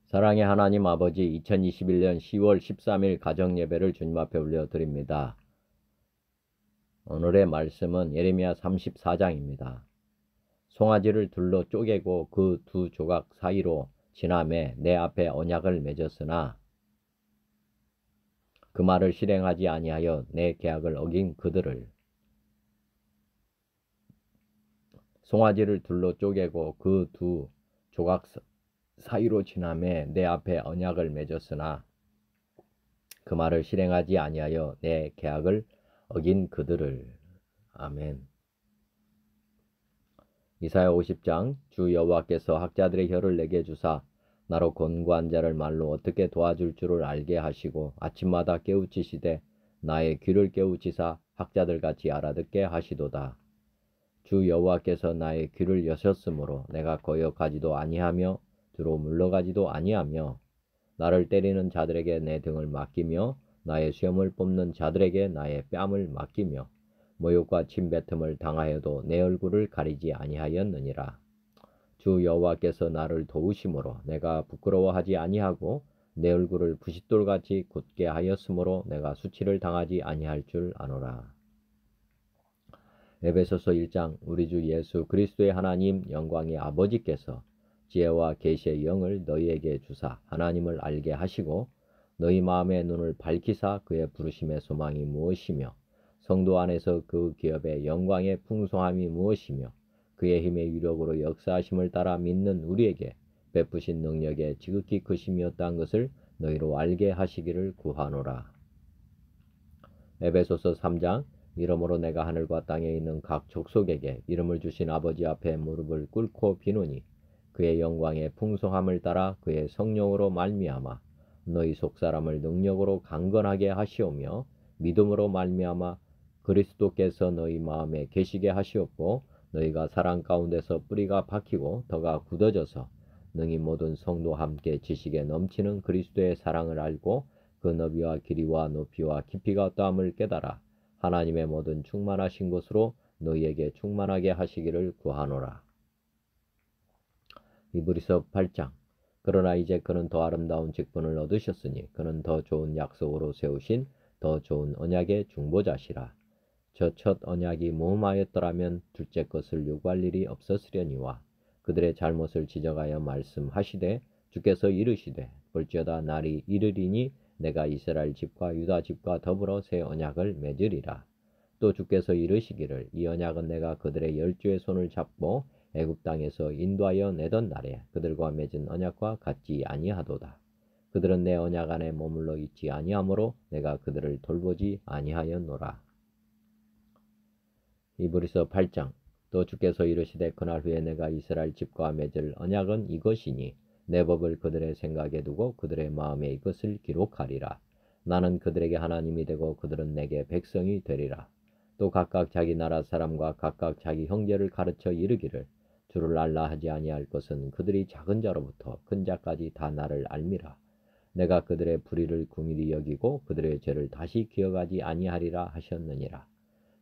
사랑의 하나님 아버지, 2021년 10월 13일 가정예배를 주님 앞에 올려드립니다. 오늘의 말씀은 예레미야 34장입니다. 송아지를 둘로 쪼개고 그 두 조각 사이로 지나매 내 앞에 언약을 맺었으나 그 말을 실행하지 아니하여 내 계약을 어긴 그들을. 송아지를 둘로 쪼개고 그 두 조각 사이로 지나매 내 앞에 언약을 맺었으나 그 말을 실행하지 아니하여 내 계약을 어긴 그들을. 아멘. 이사야 50장. 주 여호와께서 학자들의 혀를 내게 주사 나로 권고한 자를 말로 어떻게 도와줄 줄을 알게 하시고 아침마다 깨우치시되 나의 귀를 깨우치사 학자들같이 알아듣게 하시도다. 주 여호와께서 나의 귀를 여셨으므로 내가 거역하지도 아니하며 뒤로 물러가지도 아니하며 나를 때리는 자들에게 내 등을 맡기며 나의 수염을 뽑는 자들에게 나의 뺨을 맡기며 모욕과 침뱉음을 당하여도 내 얼굴을 가리지 아니하였느니라. 주 여호와께서 나를 도우심으로 내가 부끄러워하지 아니하고 내 얼굴을 부싯돌같이 굳게 하였으므로 내가 수치를 당하지 아니할 줄 아노라. 에베소서 1장. 우리 주 예수 그리스도의 하나님 영광의 아버지께서 지혜와 계시의 영을 너희에게 주사 하나님을 알게 하시고 너희 마음의 눈을 밝히사 그의 부르심의 소망이 무엇이며 성도 안에서 그 기업의 영광의 풍성함이 무엇이며 그의 힘의 유력으로 역사하심을 따라 믿는 우리에게 베푸신 능력의 지극히 크심이었다는 것을 너희로 알게 하시기를 구하노라. 에베소서 3장. 이러므로 내가 하늘과 땅에 있는 각 족속에게 이름을 주신 아버지 앞에 무릎을 꿇고 비노니 그의 영광의 풍성함을 따라 그의 성령으로 말미암아 너희 속사람을 능력으로 강건하게 하시오며 믿음으로 말미암아 그리스도께서 너희 마음에 계시게 하시옵고 너희가 사랑 가운데서 뿌리가 박히고 덕아 굳어져서 능히 모든 성도와 함께 지식에 넘치는 그리스도의 사랑을 알고 그 너비와 길이와 높이와 깊이가 어떠함을 깨달아 하나님의 모든 충만하신 것으로 너희에게 충만하게 하시기를 구하노라. 히브리서 8장. 그러나 이제 그는 더 아름다운 직분을 얻으셨으니 그는 더 좋은 약속으로 세우신 더 좋은 언약의 중보자시라. 저 첫 언약이 무음하였더라면 둘째 것을 요구할 일이 없었으려니와 그들의 잘못을 지적하여 말씀하시되 주께서 이르시되 볼지어다 날이 이르리니 내가 이스라엘 집과 유다 집과 더불어 새 언약을 맺으리라. 또 주께서 이르시기를 이 언약은 내가 그들의 열조의 손을 잡고 애굽 땅에서 인도하여 내던 날에 그들과 맺은 언약과 같지 아니하도다. 그들은 내 언약 안에 머물러 있지 아니하므로 내가 그들을 돌보지 아니하였노라. 히브리서 8장. 또 주께서 이르시되 그날 후에 내가 이스라엘 집과 맺을 언약은 이것이니 내 법을 그들의 생각에 두고 그들의 마음에 이것을 기록하리라. 나는 그들에게 하나님이 되고 그들은 내게 백성이 되리라. 또 각각 자기 나라 사람과 각각 자기 형제를 가르쳐 이르기를 주를 알라 하지 아니할 것은 그들이 작은 자로부터 큰 자까지 다 나를 알미라. 내가 그들의 불의를 긍휼히 여기고 그들의 죄를 다시 기억하지 아니하리라 하셨느니라.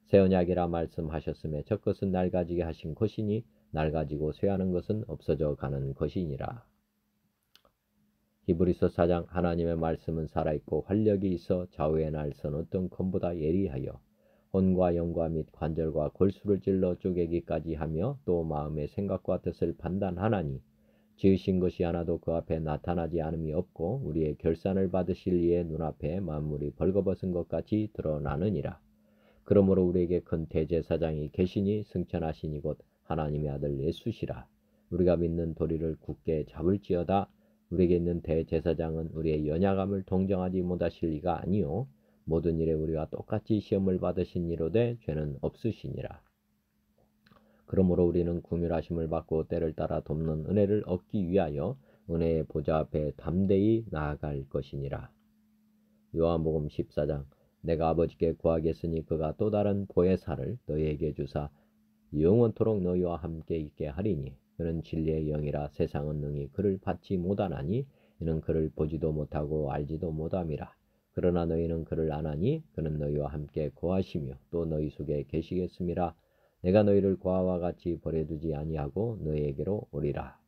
새 언약이라 말씀하셨음에 첫 것은 낡아지게 하신 것이니 낡아지고 쇠하는 것은 없어져 가는 것이니라. 히브리서 4장. 하나님의 말씀은 살아있고 활력이 있어 좌우의 날선 어떤 검보다 예리하여 혼과 영과 및 관절과 골수를 찔러 쪼개기까지 하며 또 마음의 생각과 뜻을 판단하나니 지으신 것이 하나도 그 앞에 나타나지 않음이 없고 우리의 결산을 받으실 이의 눈앞에 만물이 벌거벗은 것 같이 드러나느니라. 그러므로 우리에게 큰 대제사장이 계시니 승천하시니 곧 하나님의 아들 예수시라. 우리가 믿는 도리를 굳게 잡을지어다. 우리에게 있는 대제사장은 우리의 연약함을 동정하지 못하실 리가 아니요 모든 일에 우리와 똑같이 시험을 받으신 이로되 죄는 없으시니라. 그러므로 우리는 긍휼하심을 받고 때를 따라 돕는 은혜를 얻기 위하여 은혜의 보좌 앞에 담대히 나아갈 것이니라. 요한복음 14장. 내가 아버지께 구하겠으니 그가 또 다른 보혜사를 너희에게 주사 영원토록 너희와 함께 있게 하리니 그는 진리의 영이라 세상은 능히 그를 받지 못하나니 이는 그를 보지도 못하고 알지도 못함이라. 그러나 너희는 그를 아나니 그는 너희와 함께 거하시며 또 너희 속에 계시겠음이라. 내가 너희를 고아와 같이 버려두지 아니하고 너희에게로 오리라.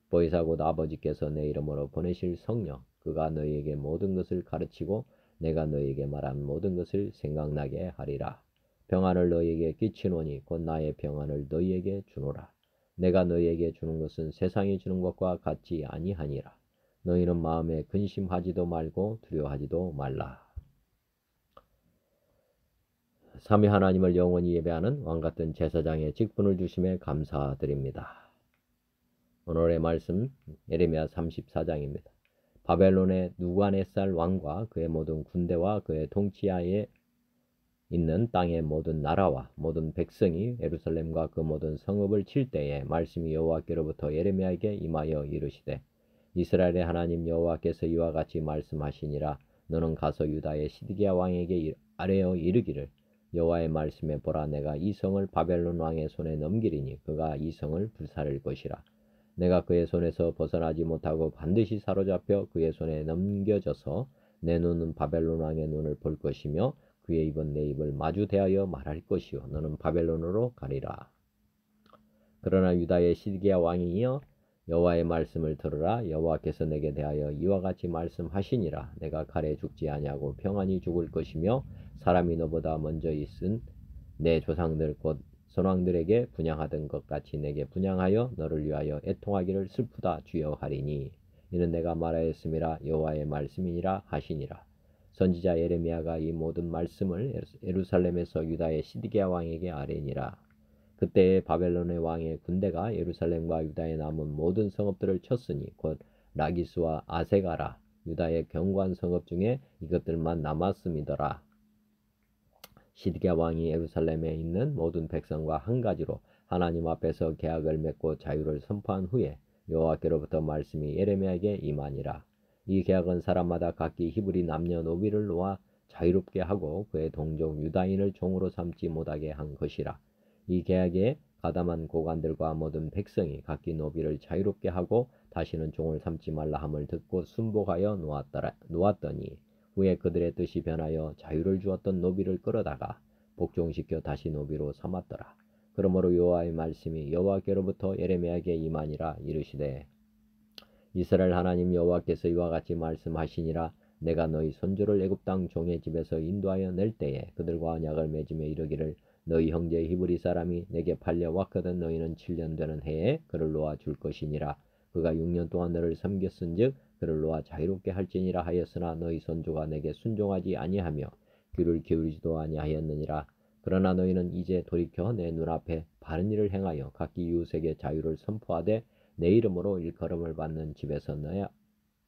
보혜사 곧 아버지께서 내 이름으로 보내실 성령 그가 너희에게 모든 것을 가르치고 내가 너희에게 말한 모든 것을 생각나게 하리라. 평안을 너희에게 끼치노니 곧 나의 평안을 너희에게 주노라. 내가 너희에게 주는 것은 세상이 주는 것과 같지 아니하니라. 너희는 마음에 근심하지도 말고 두려워하지도 말라. 삼위 하나님을 영원히 예배하는 왕같은 제사장의 직분을 주심에 감사드립니다. 오늘의 말씀 예레미야 34장입니다. 바벨론의 누가네살 왕과 그의 모든 군대와 그의 통치하에 있는 땅의 모든 나라와 모든 백성이 예루살렘과 그 모든 성읍을 칠 때에 말씀이 여호와께로부터 예레미야에게 임하여 이르시되 이스라엘의 하나님 여호와께서 이와 같이 말씀하시니라. 너는 가서 유다의 시드기야 왕에게 아뢰어 이르기를 여호와의 말씀에 보라. 내가 이 성을 바벨론 왕의 손에 넘기리니 그가 이 성을 불사를 것이라. 내가 그의 손에서 벗어나지 못하고 반드시 사로잡혀 그의 손에 넘겨져서 내 눈은 바벨론 왕의 눈을 볼 것이며 그의 입은 내 입을 마주 대하여 말할 것이요 너는 바벨론으로 가리라. 그러나 유다의 시드기야 왕이여 여호와의 말씀을 들으라. 여호와께서 내게 대하여 이와 같이 말씀하시니라. 내가 칼에 죽지 아니하고 평안히 죽을 것이며 사람이 너보다 먼저 있은 내 조상들 곧 선왕들에게 분향하던 것 같이 내게 분향하여 너를 위하여 애통하기를 슬프다 주여 하리니 이는 내가 말하였음이라. 여호와의 말씀이니라 하시니라. 선지자 예레미야가 이 모든 말씀을 예루살렘에서 유다의 시드기야 왕에게 아뢰니라. 그때에 바벨론의 왕의 군대가 예루살렘과 유다에 남은 모든 성읍들을 쳤으니 곧 라기스와 아세가라 유다의 견고한 성읍 중에 이것들만 남았음이더라. 시드기야 왕이 예루살렘에 있는 모든 백성과 한 가지로 하나님 앞에서 계약을 맺고 자유를 선포한 후에 여호와께로부터 말씀이 예레미야에게 임하니라. 이 계약은 사람마다 각기 히브리 남녀노비를 놓아 자유롭게 하고 그의 동족 유다인을 종으로 삼지 못하게 한 것이라. 이 계약에 가담한 고관들과 모든 백성이 각기 노비를 자유롭게 하고 다시는 종을 삼지 말라 함을 듣고 순복하여 놓았더니 후에 그들의 뜻이 변하여 자유를 주었던 노비를 끌어다가 복종시켜 다시 노비로 삼았더라. 그러므로 여호와의 말씀이 여호와께로부터 예레미야에게 임하니라. 이르시되 이스라엘 하나님 여호와께서 이와 같이 말씀하시니라. 내가 너희 손주를 애굽 땅 종의 집에서 인도하여 낼 때에 그들과 언약을 맺으며 이르기를 너희 형제 히브리 사람이 내게 팔려 왔거든 너희는 7년 되는 해에 그를 놓아 줄 것이니라. 그가 6년 동안 너를 섬겼은즉 그를 놓아 자유롭게 할지니라 하였으나 너희 손주가 내게 순종하지 아니하며 귀를 기울이지도 아니하였느니라. 그러나 너희는 이제 돌이켜 내 눈앞에 바른 일을 행하여 각기 이웃에게 자유를 선포하되 내 이름으로 일컬음을 받는 집에서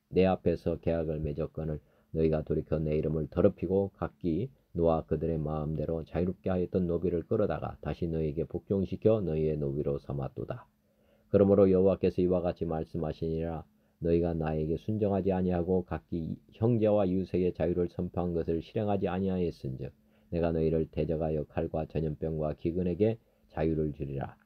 내 앞에서 계약을 맺었거늘 너희가 돌이켜 내 이름을 더럽히고 각기 너와 그들의 마음대로 자유롭게 하였던 노비를 끌어다가 다시 너희에게 복종시켜 너희의 노비로 삼았도다. 그러므로 여호와께서 이와 같이 말씀하시니라. 너희가 나에게 순종하지 아니하고 각기 형제와 이웃에게 자유를 선포한 것을 실행하지 아니하였은즉 내가 너희를 대적하여 칼과 전염병과 기근에게 자유를 주리라.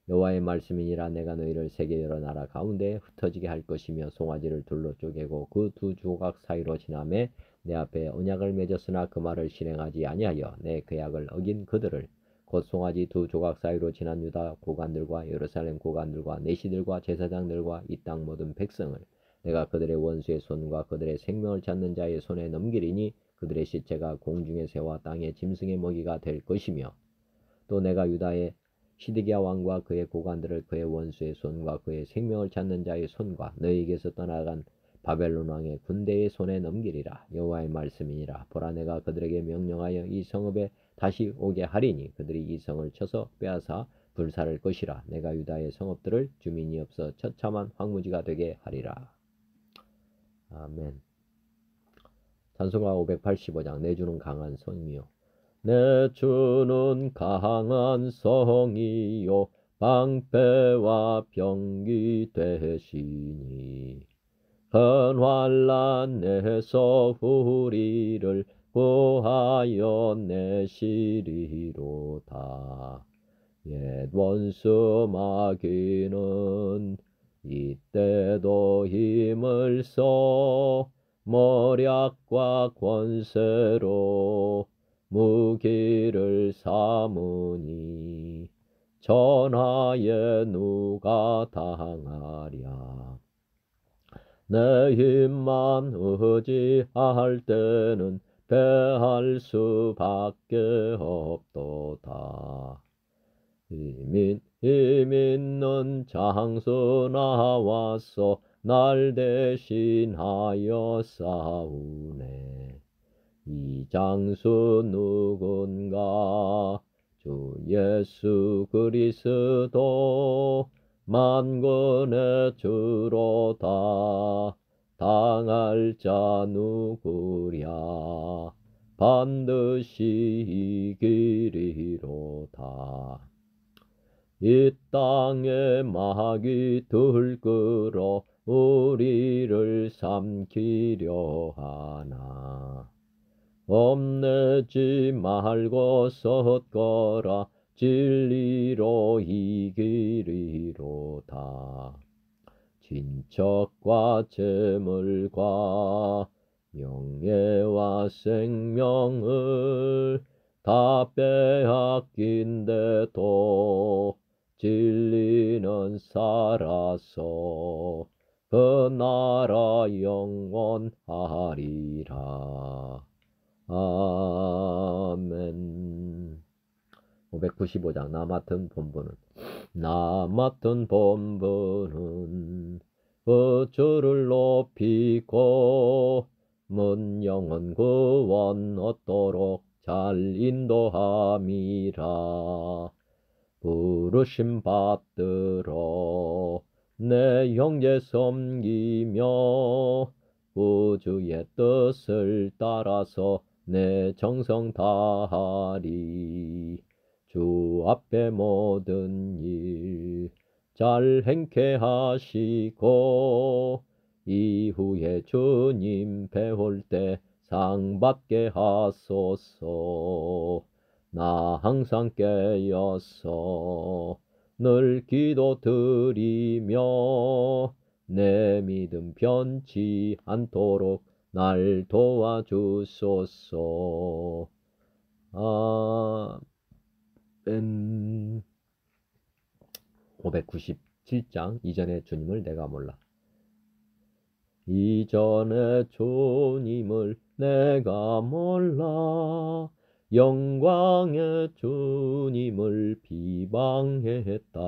여호와의 말씀이니라. 내가 너희를 세계 여러 나라 가운데 흩어지게 할 것이며 송아지를 둘로 쪼개고 그 두 조각 사이로 지나매 내 앞에 언약을 맺었으나 그 말을 실행하지 아니하여 내 계약을 어긴 그들을 곧 송아지 두 조각 사이로 지난 유다 고관들과 예루살렘 고관들과 내시들과 제사장들과 이 땅 모든 백성을 내가 그들의 원수의 손과 그들의 생명을 찾는 자의 손에 넘기리니 그들의 시체가 공중의 새와 땅의 짐승의 먹이가 될 것이며 또 내가 유다의 시드기야 왕과 그의 고관들을 그의 원수의 손과 그의 생명을 찾는 자의 손과 너희에게서 떠나간 바벨론 왕의 군대의 손에 넘기리라. 여호와의 말씀이니라. 보라 내가 그들에게 명령하여 이 성읍에 다시 오게 하리니 그들이 이 성을 쳐서 빼앗아 불사를 것이라. 내가 유다의 성읍들을 주민이 없어 처참한 황무지가 되게 하리라. 아멘. 찬송가 585장 내 주는 강한 성이요 내 주는 강한 성이요 방패와 병기 되시니 큰 환난에서 우리를 구하여 내시리로다. 옛 원수 마귀는 이때도 힘을 써 모략과 권세로 무기를 삼으니 천하에 누가 당하랴. 내 힘만 의지할 때는 패할 수밖에 없도다. 힘 있는 장수 나와서 날 대신하여 싸우네. 이 장수 누군가? 주 예수 그리스도 만군의 주로다. 당할 자 누구랴? 반드시 이기리로다. 이 땅에 마귀 들끓어 우리를 삼키려 하나. 겁내지 말고 섰거라. 진리로 이기리로다. 친척과 재물과 명예와 생명을 다 빼앗긴데도 진리는 살아서 그 나라 영원하리라. 아멘. 595장 나 맡은 본분은 그 주를 높이고 문영은 구원 얻도록 잘 인도함이라. 부르심 받들어 내 형제 섬기며 우주의 뜻을 따라서 내 정성 다하리. 주 앞에 모든 일 잘 행케 하시고 이후에 주님 배울 때 상 받게 하소서. 나 항상 깨어서 늘 기도 드리며 내 믿음 변치 않도록 날 도와주소서. 아멘. 597장 이전의 주님을 내가 몰라. 이전의 주님을 내가 몰라 영광의 주님을 비방했다.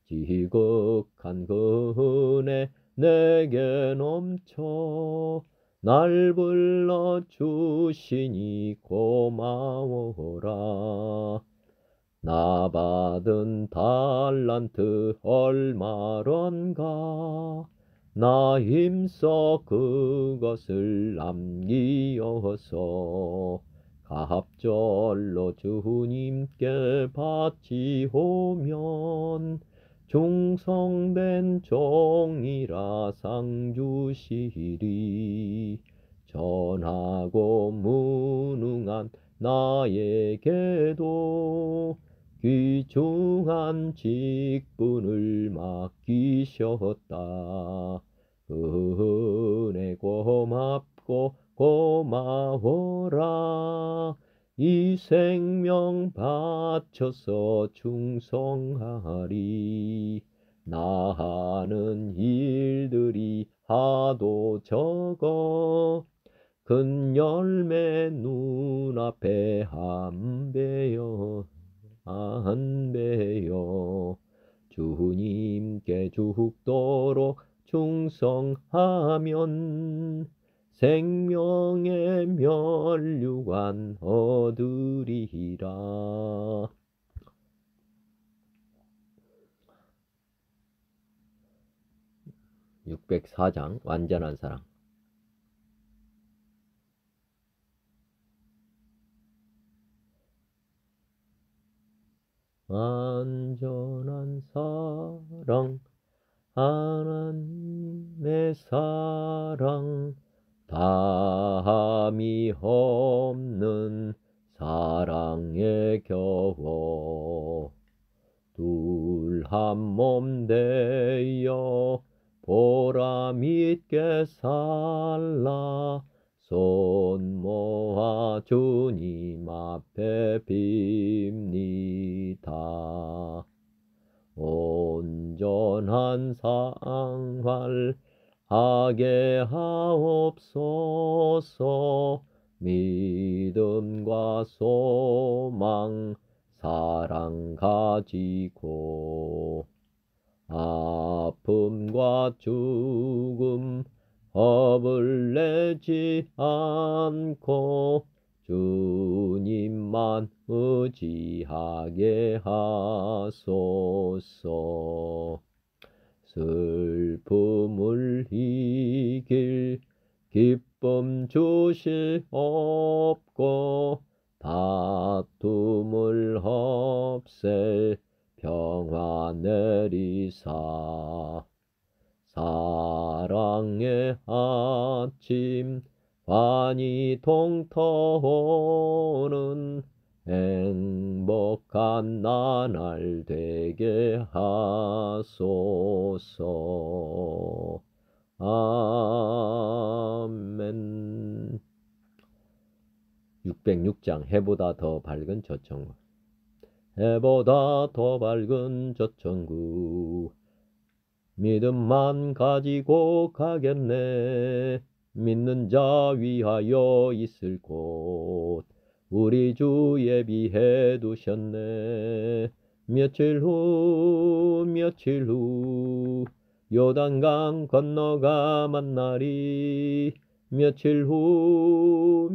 지극한 그 은혜 내게 넘쳐 날 불러주시니 고마워라. 나 받은 달란트 얼마런가. 나 힘써 그것을 남기어서 갑절로 주님께 바치오면 충성된 종이라 상 주시리. 전하고 무능한 나에게도 귀중한 직분을 맡기셨다. 은혜 고맙고 고마워라. 이 생명 바쳐서 충성하리. 나 하는 일들이 하도 적어 큰 열매 눈앞에 안 배여 주님께 죽도록 충성하면 생명의 면류관 얻으리라. 604장 완전한 사랑. 완전한 사랑, 하나님의 사랑, 다함이 없는 사랑에 겨워 둘 한 몸 되어 보람 있게 살라. 손 모아 주님 앞에 빕니다. 선한 상활 하게 하옵소서. 믿음과 소망 사랑 가지고 아픔과 죽음 겁을 내지 않고 주님만 의지하게 하소서. 슬픔을 이길 기쁨 주시옵고 다툼을 없앨 평화 내리사. 사랑의 아침 환히 동터오는 행복한 나날 되게 하소서. 아멘. 606장 해보다 더 밝은 저천국. 해보다 더 밝은 저천국 믿음만 가지고 가겠네. 믿는 자 위하여 있을 곳 우리 주 예비해 두셨네. 며칠 후 요단강 건너가 만나리. 며칠 후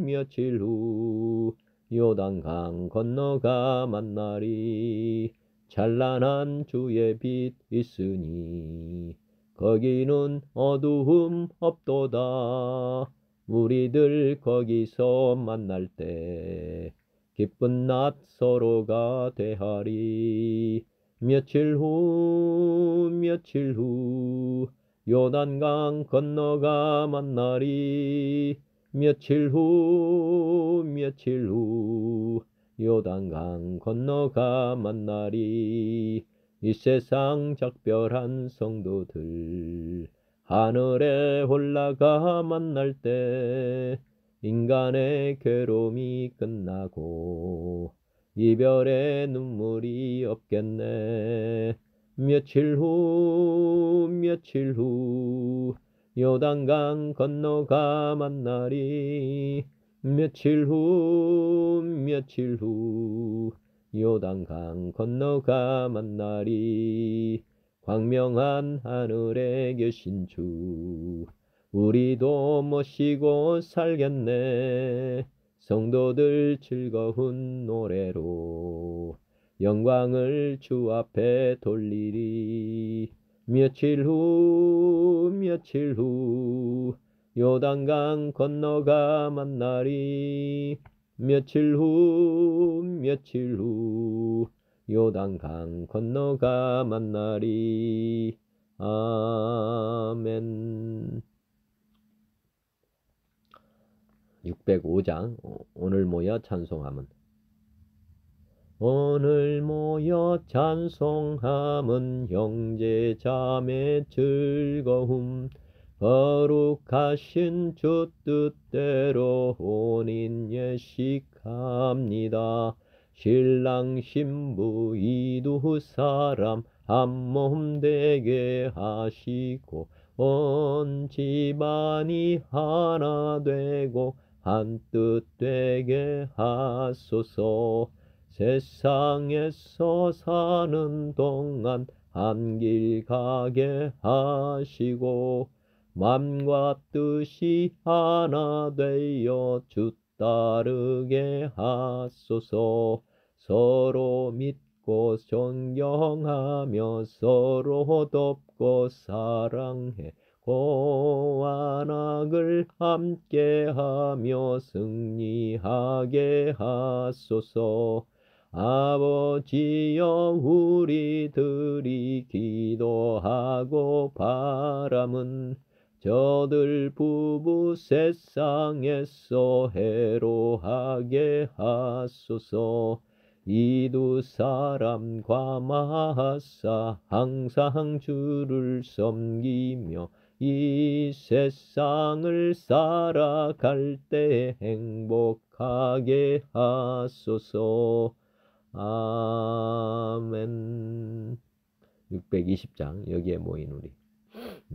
요단강 건너가 만나리. 찬란한 주의 빛 있으니 거기는 어두움 없도다. 우리들 거기서 만날 때 기쁜 낮 서로가 되하리. 며칠 후 요단강 건너가 만나리. 며칠 후 요단강 건너가 만나리. 이 세상 작별한 성도들 하늘에 올라가 만날 때 인간의 괴로움이 끝나고 이별의 눈물이 없겠네. 며칠 후 요단강 건너가 만나리. 며칠 후 요단강 건너가 만나리. 광명한 하늘에 계신 주 우리도 모시고 살겠네. 성도들 즐거운 노래로 영광을 주 앞에 돌리리. 며칠 후 요단강 건너가 만나리. 며칠 후 요단강 건너가 만나리. 아멘. 605장 오늘 모여 찬송함은. 오늘 모여 찬송함은 형제 자매 즐거움. 거룩하신 주 뜻대로 혼인 예식합니다. 신랑 신부 이 두 사람 한 몸 되게 하시고 온 집안이 하나 되고 한 뜻 되게 하소서. 세상에서 사는 동안 한 길 가게 하시고 맘과 뜻이 하나 되어 주 따르게 하소서. 서로 믿고 존경하며 서로 돕고 사랑해 고한 악을 함께하며 승리하게 하소서. 아버지여 우리들이 기도하고 바람은 저들 부부 세상에서 해로하게 하소서. 이 두 사람 감화하사 항상 주를 섬기며 이 세상을 살아갈 때 행복하게 하소서. 아멘. 620장 여기에 모인 우리,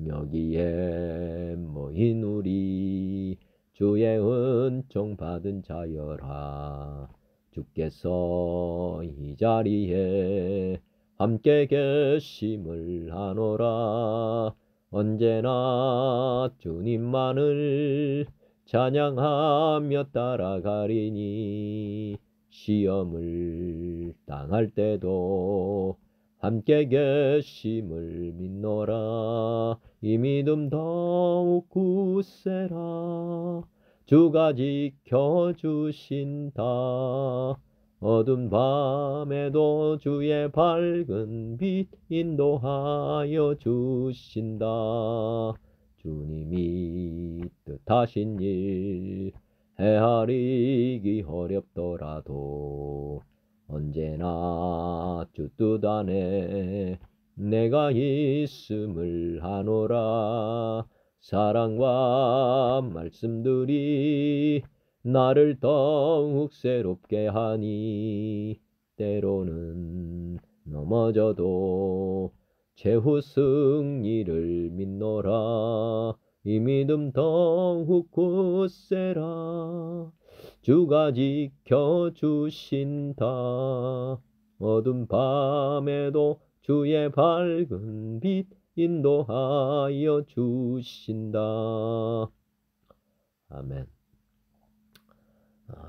여기에 모인 우리 주의 은총 받은 자여라. 주께서 이 자리에 함께 계심을 하노라. 언제나 주님만을 찬양하며 따라가리니 시험을 당할 때도 함께 계심을 믿노라. 이 믿음 더욱 굳세라. 주가 지켜주신다. 어두운 밤에도 주의 밝은 빛 인도하여 주신다. 주님이 뜻하신 일 헤아리기 어렵더라도 언제나 주 뜻 안에 내가 있음을 하노라. 사랑과 말씀들이 나를 더욱 새롭게 하니 때로는 넘어져도 최후 승리를 믿노라. 이 믿음 더욱 굳세라. 주가 지켜주신다. 어두운 밤에도 주의 밝은 빛 인도하여 주신다. 아멘.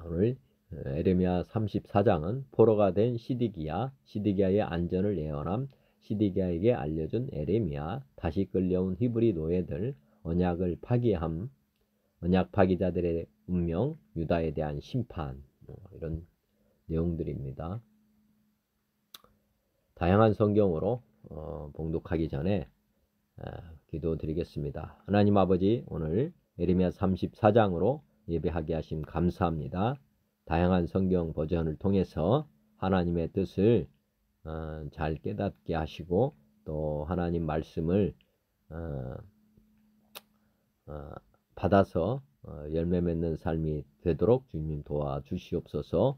오늘 에레미야 34장은 포로가 된 시드기야의 안전을 예언함, 시드기야에게 알려준 에레미야, 다시 끌려온 히브리 노예들, 언약을 파기함, 언약 파기자들의 운명, 유다에 대한 심판, 이런 내용들입니다. 다양한 성경으로 봉독하기 전에 기도드리겠습니다. 하나님 아버지, 오늘 에레미야 34장으로 예배하게 하심 감사합니다. 다양한 성경 버전을 통해서 하나님의 뜻을 잘 깨닫게 하시고 또 하나님 말씀을 받아서 열매 맺는 삶이 되도록 주님 도와주시옵소서.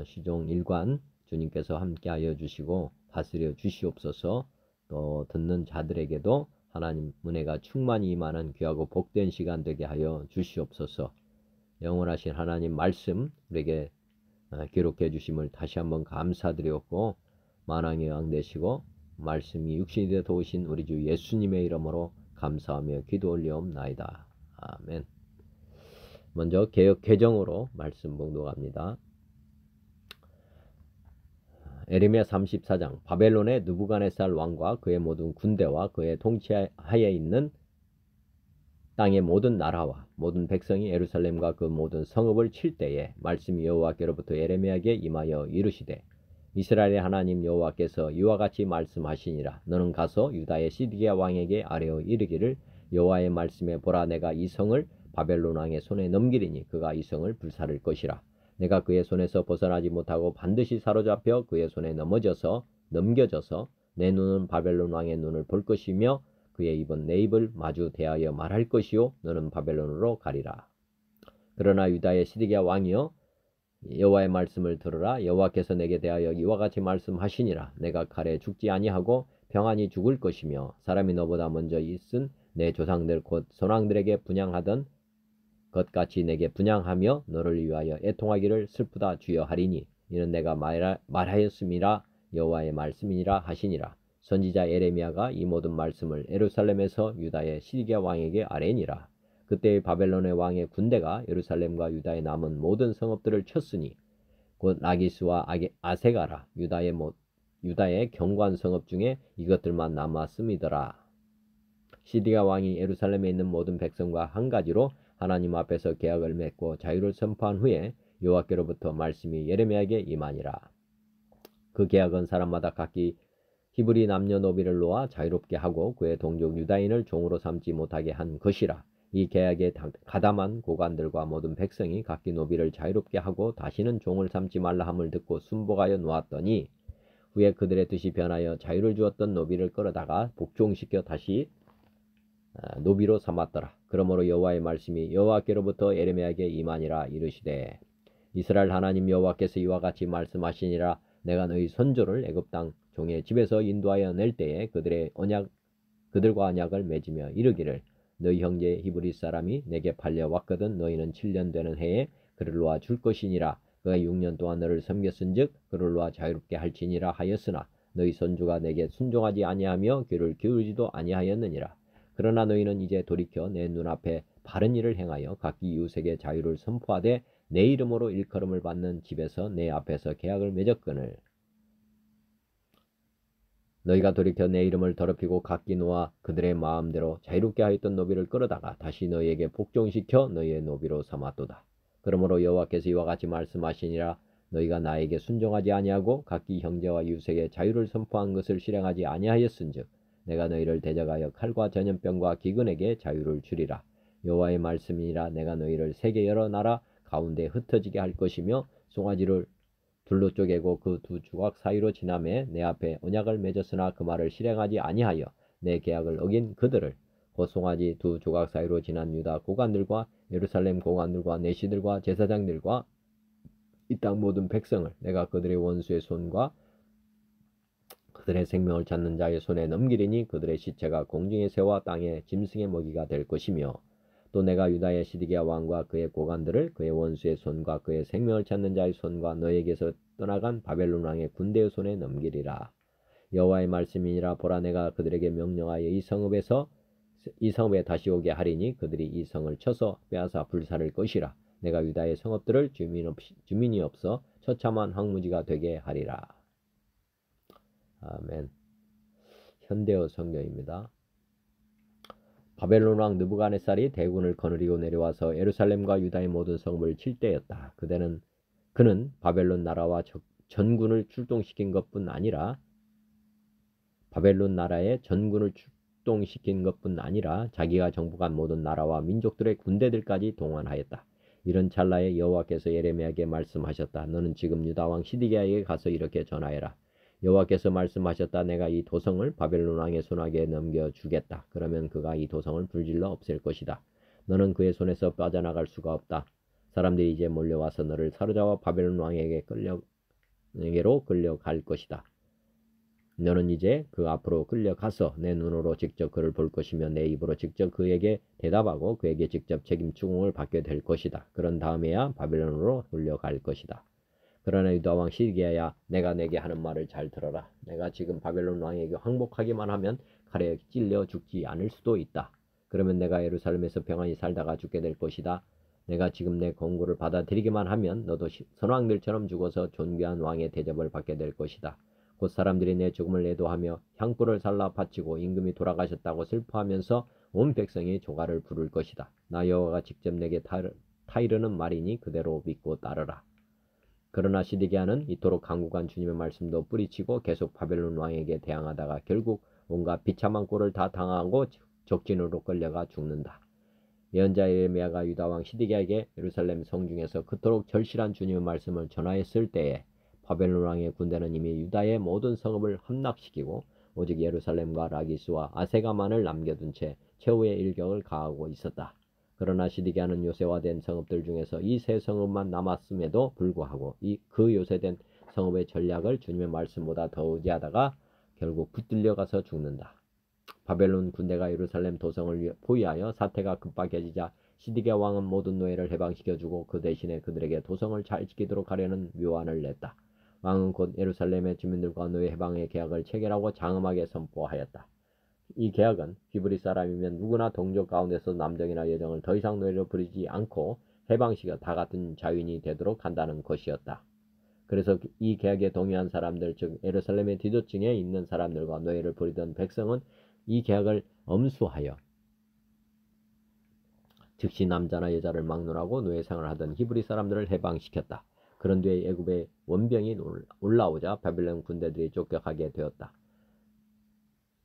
시종 일관 주님께서 함께하여 주시고 다스려 주시옵소서. 또 듣는 자들에게도 하나님 은혜가 충만히 임하는 귀하고 복된 시간 되게 하여 주시옵소서. 영원하신 하나님 말씀 우리에게 기록해 주심을 다시 한번 감사드리옵고, 만왕의 왕 되시고 말씀이 육신이 되어 도우신 우리 주 예수님의 이름으로 감사하며 기도 올리옵나이다. 아멘. 먼저 개역 개정으로 말씀 봉독합니다. 에레미야 34장. 바벨론의 느부갓네살 왕과 그의 모든 군대와 그의 통치하에 있는 땅의 모든 나라와 모든 백성이 예루살렘과 그 모든 성읍을 칠 때에 말씀이 여호와께로부터 에레미야에게 임하여 이르시되, 이스라엘의 하나님 여호와께서 이와 같이 말씀하시니라. 너는 가서 유다의 시드기야 왕에게 아뢰어 이르기를, 여호와의 말씀에 보라, 내가 이 성을 바벨론 왕의 손에 넘기리니 그가 이 성을 불사를 것이라. 내가 그의 손에서 벗어나지 못하고 반드시 사로잡혀 그의 손에 넘겨져서 내 눈은 바벨론 왕의 눈을 볼 것이며 그의 입은 내 입을 마주 대하여 말할 것이요 너는 바벨론으로 가리라. 그러나 유다의 시드기야 왕이여, 여호와의 말씀을 들으라. 여호와께서 내게 대하여 이와 같이 말씀하시니라. 내가 칼에 죽지 아니하고 평안히 죽을 것이며 사람이 너보다 먼저 있은 내 조상들 곧 선왕들에게 분향하던 것 같이 내게 분향하며 너를 위하여 애통하기를 슬프다 주여 하리니 이는 내가 말하였음이라 여호와의 말씀이니라 하시니라. 선지자 에레미야가 이 모든 말씀을 예루살렘에서 유다의 시드기야 왕에게 아뢰니라. 그때의 바벨론의 왕의 군대가 예루살렘과 유다의 남은 모든 성읍들을 쳤으니 곧 라기스와 아세가라 유다의 경관 성읍 중에 이것들만 남았음이더라. 시드기야 왕이 예루살렘에 있는 모든 백성과 한 가지로 하나님 앞에서 계약을 맺고 자유를 선포한 후에 여호와께로부터 말씀이 예레미야에게 임하니라. 그 계약은 사람마다 각기 히브리 남녀노비를 놓아 자유롭게 하고 그의 동족 유다인을 종으로 삼지 못하게 한 것이라. 이 계약에 가담한 고관들과 모든 백성이 각기 노비를 자유롭게 하고 다시는 종을 삼지 말라 함을 듣고 순복하여 놓았더니 후에 그들의 뜻이 변하여 자유를 주었던 노비를 끌어다가 복종시켜 다시 노비로 삼았더라. 그러므로 여호와의 말씀이 여호와께로부터 에레미야에게 임하니라. 이르시되, 이스라엘 하나님 여호와께서 이와 같이 말씀하시니라. 내가 너희 선조를 애굽 땅 종의 집에서 인도하여 낼 때에 그들과 언약을 맺으며 이르기를 너희 형제 히브리 사람이 내게 팔려왔거든 너희는 7년 되는 해에 그를 놓아 줄 것이니라. 그가 6년 동안 너를 섬겼은즉 그를 놓아 자유롭게 할지니라 하였으나 너희 선조가 내게 순종하지 아니하며 귀를 기울이지도 아니하였느니라. 그러나 너희는 이제 돌이켜 내 눈앞에 바른 일을 행하여 각기 이웃에게 자유를 선포하되 내 이름으로 일컬음을 받는 집에서 내 앞에서 계약을 맺었거늘 너희가 돌이켜 내 이름을 더럽히고 각기 놓아 그들의 마음대로 자유롭게 하였던 노비를 끌어다가 다시 너희에게 복종시켜 너희의 노비로 삼았도다. 그러므로 여호와께서 이와 같이 말씀하시니라. 너희가 나에게 순종하지 아니하고 각기 형제와 이웃에게 자유를 선포한 것을 실행하지 아니하였은즉 내가 너희를 대적하여 칼과 전염병과 기근에게 자유를 주리라. 여호와의 말씀이니라. 내가 너희를 세계 여러 나라 가운데 흩어지게 할 것이며 송아지를 둘로 쪼개고 그 두 조각 사이로 지나매 내 앞에 언약을 맺었으나 그 말을 실행하지 아니하여 내 계약을 어긴 그들을 곧 송아지 두 조각 사이로 지난 유다 고관들과 예루살렘 고관들과 내시들과 제사장들과 이 땅 모든 백성을 내가 그들의 원수의 손과 그들의 생명을 찾는 자의 손에 넘기리니 그들의 시체가 공중의 새와 땅의 짐승의 먹이가 될 것이며 또 내가 유다의 시드기야 왕과 그의 고관들을 그의 원수의 손과 그의 생명을 찾는 자의 손과 너에게서 떠나간 바벨론 왕의 군대의 손에 넘기리라. 여호와의 말씀이니라. 보라 내가 그들에게 명령하여 이 성읍에 다시 오게 하리니 그들이 이 성을 쳐서 빼앗아 불살을 것이라. 내가 유다의 성읍들을 주민이 없어 처참한 황무지가 되게 하리라. 아멘. 현대어 성경입니다. 바벨론 왕 느부갓네살이 대군을 거느리고 내려와서 예루살렘과 유다의 모든 성읍을 칠 때였다. 그는 바벨론 나라와 전군을 출동시킨 것뿐 아니라 자기가 정복한 모든 나라와 민족들의 군대들까지 동원하였다. 이런 찰나에 여호와께서 예레미야에게 말씀하셨다. 너는 지금 유다 왕 시드기야에게 가서 이렇게 전하여라. 여호와께서 말씀하셨다. 내가 이 도성을 바벨론 왕의 손아귀에 넘겨주겠다. 그러면 그가 이 도성을 불질러 없앨 것이다. 너는 그의 손에서 빠져나갈 수가 없다. 사람들이 이제 몰려와서 너를 사로잡아 바벨론 왕에게로 끌려갈 것이다. 너는 이제 그 앞으로 끌려가서 내 눈으로 직접 그를 볼 것이며 내 입으로 직접 그에게 대답하고 그에게 직접 책임 추궁을 받게 될 것이다. 그런 다음에야 바벨론으로 끌려갈 것이다. 그러나 유다 왕 시드기야야, 내가 내게 하는 말을 잘 들어라. 내가 지금 바벨론 왕에게 항복하기만 하면 칼에 찔려 죽지 않을 수도 있다. 그러면 내가 예루살렘에서 평안히 살다가 죽게 될 것이다. 내가 지금 내 권고를 받아들이기만 하면 너도 선왕들처럼 죽어서 존귀한 왕의 대접을 받게 될 것이다. 곧 사람들이 내 죽음을 애도하며 향불을 살라 바치고 임금이 돌아가셨다고 슬퍼하면서 온 백성이 조가를 부를 것이다. 나 여호와가 직접 내게 타이르는 말이니 그대로 믿고 따르라. 그러나 시드기야는 이토록 강구한 주님의 말씀도 뿌리치고 계속 바벨론 왕에게 대항하다가 결국 온갖 비참한 꼴을 다 당하고 적진으로 끌려가 죽는다. 예언자 예레미야가 유다 왕 시드기야에게 예루살렘 성중에서 그토록 절실한 주님의 말씀을 전하였을 때에 바벨론 왕의 군대는 이미 유다의 모든 성읍을 함락시키고 오직 예루살렘과 라기스와 아세가만을 남겨둔 채 최후의 일격을 가하고 있었다. 그러나 시드기야는 요새화된 성읍들 중에서 이 세 성읍만 남았음에도 불구하고 그 요새된 성읍의 전략을 주님의 말씀보다 더 의지하다가 결국 붙들려가서 죽는다. 바벨론 군대가 예루살렘 도성을 포위하여 사태가 급박해지자 시드기야 왕은 모든 노예를 해방시켜주고 그 대신에 그들에게 도성을 잘 지키도록 하려는 묘안을 냈다. 왕은 곧 예루살렘의 주민들과 노예 해방의 계약을 체결하고 장엄하게 선포하였다. 이 계약은 히브리 사람이면 누구나 동족 가운데서 남정이나 여정을 더 이상 노예로 부리지 않고 해방시켜 다 같은 자유인이 되도록 한다는 것이었다. 그래서 이 계약에 동의한 사람들, 즉 예루살렘의 뒤도층에 있는 사람들과 노예를 부리던 백성은 이 계약을 엄수하여 즉시 남자나 여자를 막론하고 노예생활을 하던 히브리 사람들을 해방시켰다. 그런 뒤에 애굽의 원병이 올라오자 바벨론 군대들이 쫓겨가게 되었다.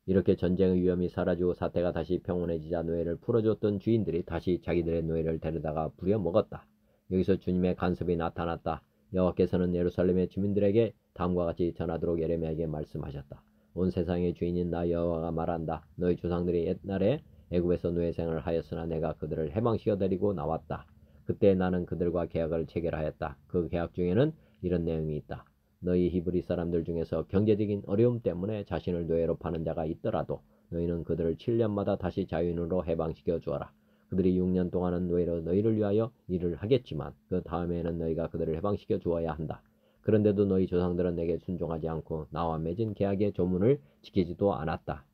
이렇게 전쟁의 위험이 사라지고 사태가 다시 평온해지자 노예를 풀어줬던 주인들이 다시 자기들의 노예를 데려다가 부려먹었다. 여기서 주님의 간섭이 나타났다. 여호와께서는 예루살렘의 주민들에게 다음과 같이 전하도록 예레미야에게 말씀하셨다. 온 세상의 주인인 나 여호와가 말한다. 너희 조상들이 옛날에 애굽에서 노예 생활을 하였으나 내가 그들을 해방시켜 데리고 나왔다. 그때 나는 그들과 계약을 체결하였다. 그 계약 중에는 이런 내용이 있다. 너희 히브리 사람들 중에서 경제적인 어려움 때문에 자신을 노예로 파는 자가 있더라도 너희는 그들을 7년마다 다시 자유인으로 해방시켜 주어라. 그들이 6년 동안은 노예로 너희를 위하여 일을 하겠지만 그 다음에는 너희가 그들을 해방시켜 주어야 한다. 그런데도 너희 조상들은 내게 순종하지 않고 나와 맺은 계약의 조문을 지키지도 않았다.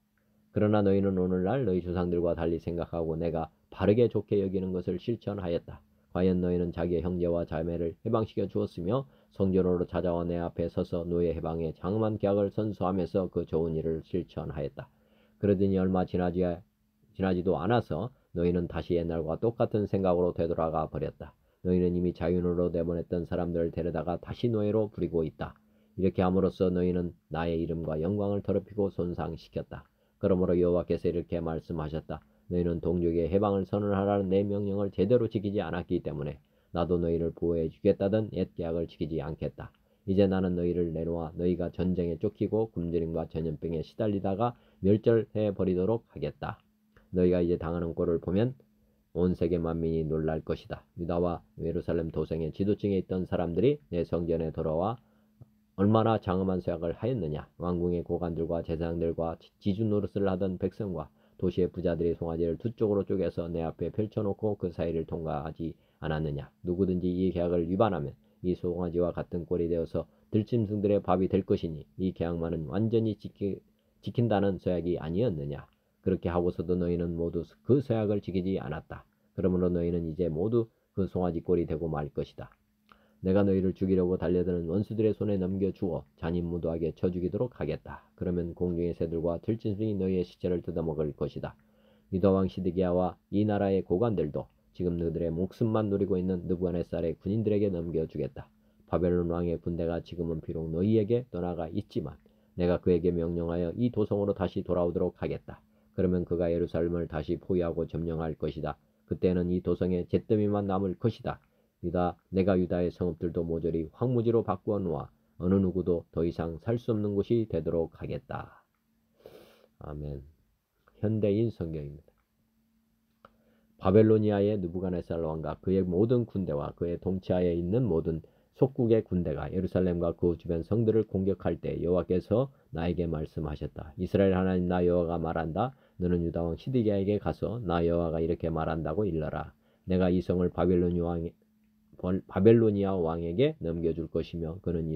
그러나 너희는 오늘날 너희 조상들과 달리 생각하고 내가 바르게 좋게 여기는 것을 실천하였다. 과연 너희는 자기의 형제와 자매를 해방시켜 주었으며 성전으로 찾아와 내 앞에 서서 노예 해방의 장엄한 계약을 선서하면서 그 좋은 일을 실천하였다. 그러더니 얼마 지나지도 않아서 너희는 다시 옛날과 똑같은 생각으로 되돌아가 버렸다. 너희는 이미 자유인으로 내보냈던 사람들을 데려다가 다시 노예로 부리고 있다. 이렇게 함으로써 너희는 나의 이름과 영광을 더럽히고 손상시켰다. 그러므로 여호와께서 이렇게 말씀하셨다. 너희는 동족의 해방을 선언하라는 내 명령을 제대로 지키지 않았기 때문에 나도 너희를 보호해 주겠다던 옛 계약을 지키지 않겠다. 이제 나는 너희를 내놓아 너희가 전쟁에 쫓기고 굶주림과 전염병에 시달리다가 멸절해 버리도록 하겠다. 너희가 이제 당하는 꼴을 보면 온 세계 만민이 놀랄 것이다. 유다와 예루살렘 도성의 지도층에 있던 사람들이 내 성전에 돌아와 얼마나 장엄한 쇠약을 하였느냐. 왕궁의 고관들과 제사장들과 지주 노릇을 하던 백성과 도시의 부자들이 송아지를 두 쪽으로 쪼개서 내 앞에 펼쳐놓고 그 사이를 통과하지 않았느냐. 누구든지 이 계약을 위반하면 이 송아지와 같은 꼴이 되어서 들짐승들의 밥이 될 것이니 이 계약만은 완전히 지킨다는 서약이 아니었느냐. 그렇게 하고서도 너희는 모두 그 서약을 지키지 않았다. 그러므로 너희는 이제 모두 그 송아지 꼴이 되고 말 것이다. 내가 너희를 죽이려고 달려드는 원수들의 손에 넘겨주어 잔인무도하게 쳐 죽이도록 하겠다. 그러면 공중의 새들과 들짐승이 너희의 시체를 뜯어먹을 것이다. 유다왕 시드기야와 이 나라의 고관들도 지금 그들의 목숨만 노리고 있는 느부갓네살의 군인들에게 넘겨주겠다. 바벨론 왕의 군대가 지금은 비록 너희에게 떠나가 있지만 내가 그에게 명령하여 이 도성으로 다시 돌아오도록 하겠다. 그러면 그가 예루살렘을 다시 포위하고 점령할 것이다. 그때는 이 도성에 잿더미만 남을 것이다. 내가 유다의 성읍들도 모조리 황무지로 바꾸어 놓아 어느 누구도 더 이상 살 수 없는 곳이 되도록 하겠다. 아멘. 현대인 성경입니다. 바벨로니아의 느부갓네살 왕과 그의 모든 군대와 그의 통치하에 있는 모든 속국의 군대가 예루살렘과 그 주변 성들을 공격할 때 여호와께서 나에게 말씀하셨다. 이스라엘 하나님 나 여호와가 말한다. 너는 유다왕 시드기야에게 가서 나 여호와가 이렇게 말한다고 일러라. 내가 이 성을 바벨로니아 왕에게 넘겨줄 것이며 그는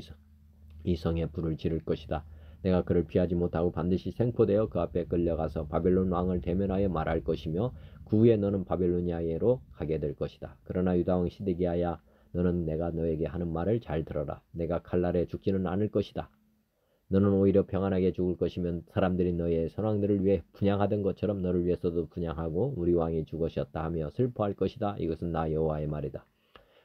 이 성에 불을 지를 것이다. 내가 그를 피하지 못하고 반드시 생포되어 그 앞에 끌려가서 바벨론 왕을 대면하여 말할 것이며 그 후에 너는 바벨로니아로 가게 될 것이다. 그러나 유다왕 시드기야야, 너는 내가 너에게 하는 말을 잘 들어라. 내가 칼날에 죽지는 않을 것이다. 너는 오히려 평안하게 죽을 것이면 사람들이 너의 선왕들을 위해 분향하던 것처럼 너를 위해서도 분향하고 우리 왕이 죽으셨다 하며 슬퍼할 것이다. 이것은 나 여호와의 말이다.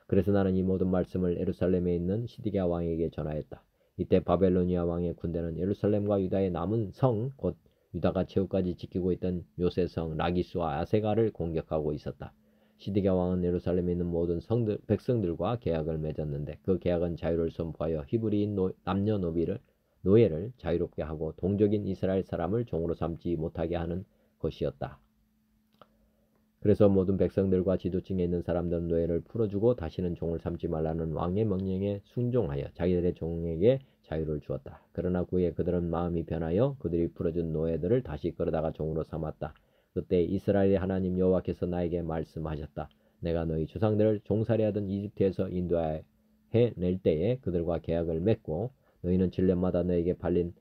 그래서 나는 이 모든 말씀을 예루살렘에 있는 시드기야 왕에게 전하였다. 이때 바벨로니아 왕의 군대는 예루살렘과 유다의 남은 성, 곧 유다가 최후까지 지키고 있던 요새성 라기스와 아세가를 공격하고 있었다. 시드기야 왕은 예루살렘에 있는 모든 백성들과 계약을 맺었는데 그 계약은 자유를 선포하여 히브리인 노예를 자유롭게 하고 동족인 이스라엘 사람을 종으로 삼지 못하게 하는 것이었다. 그래서 모든 백성들과 지도층에 있는 사람들은 노예를 풀어주고 다시는 종을 삼지 말라는 왕의 명령에 순종하여 자기들의 종에게 자유를 주었다. 그러나 그후에 그들은 마음이 변하여 그들이 풀어준 노예들을 다시 끌어다가 종으로 삼았다. 그때 이스라엘의 하나님 여호와께서 나에게 말씀하셨다. 내가 너희 조상들을 종살이하던 이집트에서 인도해 낼 때에 그들과 계약을 맺고 너희는 7년마다 너에게 팔린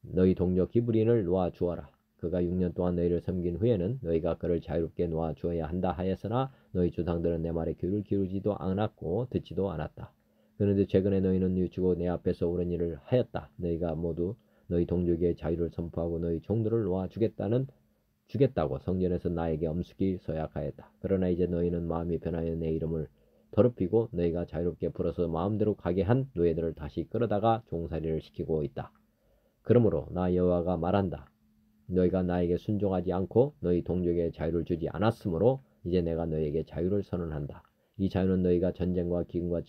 너희 동족 히브리인을 놓아 주어라. 그가 6년 동안 너희를 섬긴 후에는 너희가 그를 자유롭게 놓아 주어야 한다 하였으나 너희 조상들은 내 말에 귀를 기울이지도 않았고 듣지도 않았다. 그런데 최근에 너희는 뉘우치고 내 앞에서 옳은 일을 하였다. 너희가 모두 너희 동족의 자유를 선포하고 너희 종들을 놓아 주겠다고 성전에서 나에게 엄숙히 서약하였다. 그러나 이제 너희는 마음이 변하여 내 이름을 더럽히고 너희가 자유롭게 풀어서 마음대로 가게 한 노예들을 다시 끌어다가 종살이를 시키고 있다. 그러므로 나 여호와가 말한다. 너희가 나에게 순종하지 않고 너희 동족에 자유를 주지 않았으므로 이제 내가 너희에게 자유를 선언한다. 이 자유는 너희가 전쟁과 기근과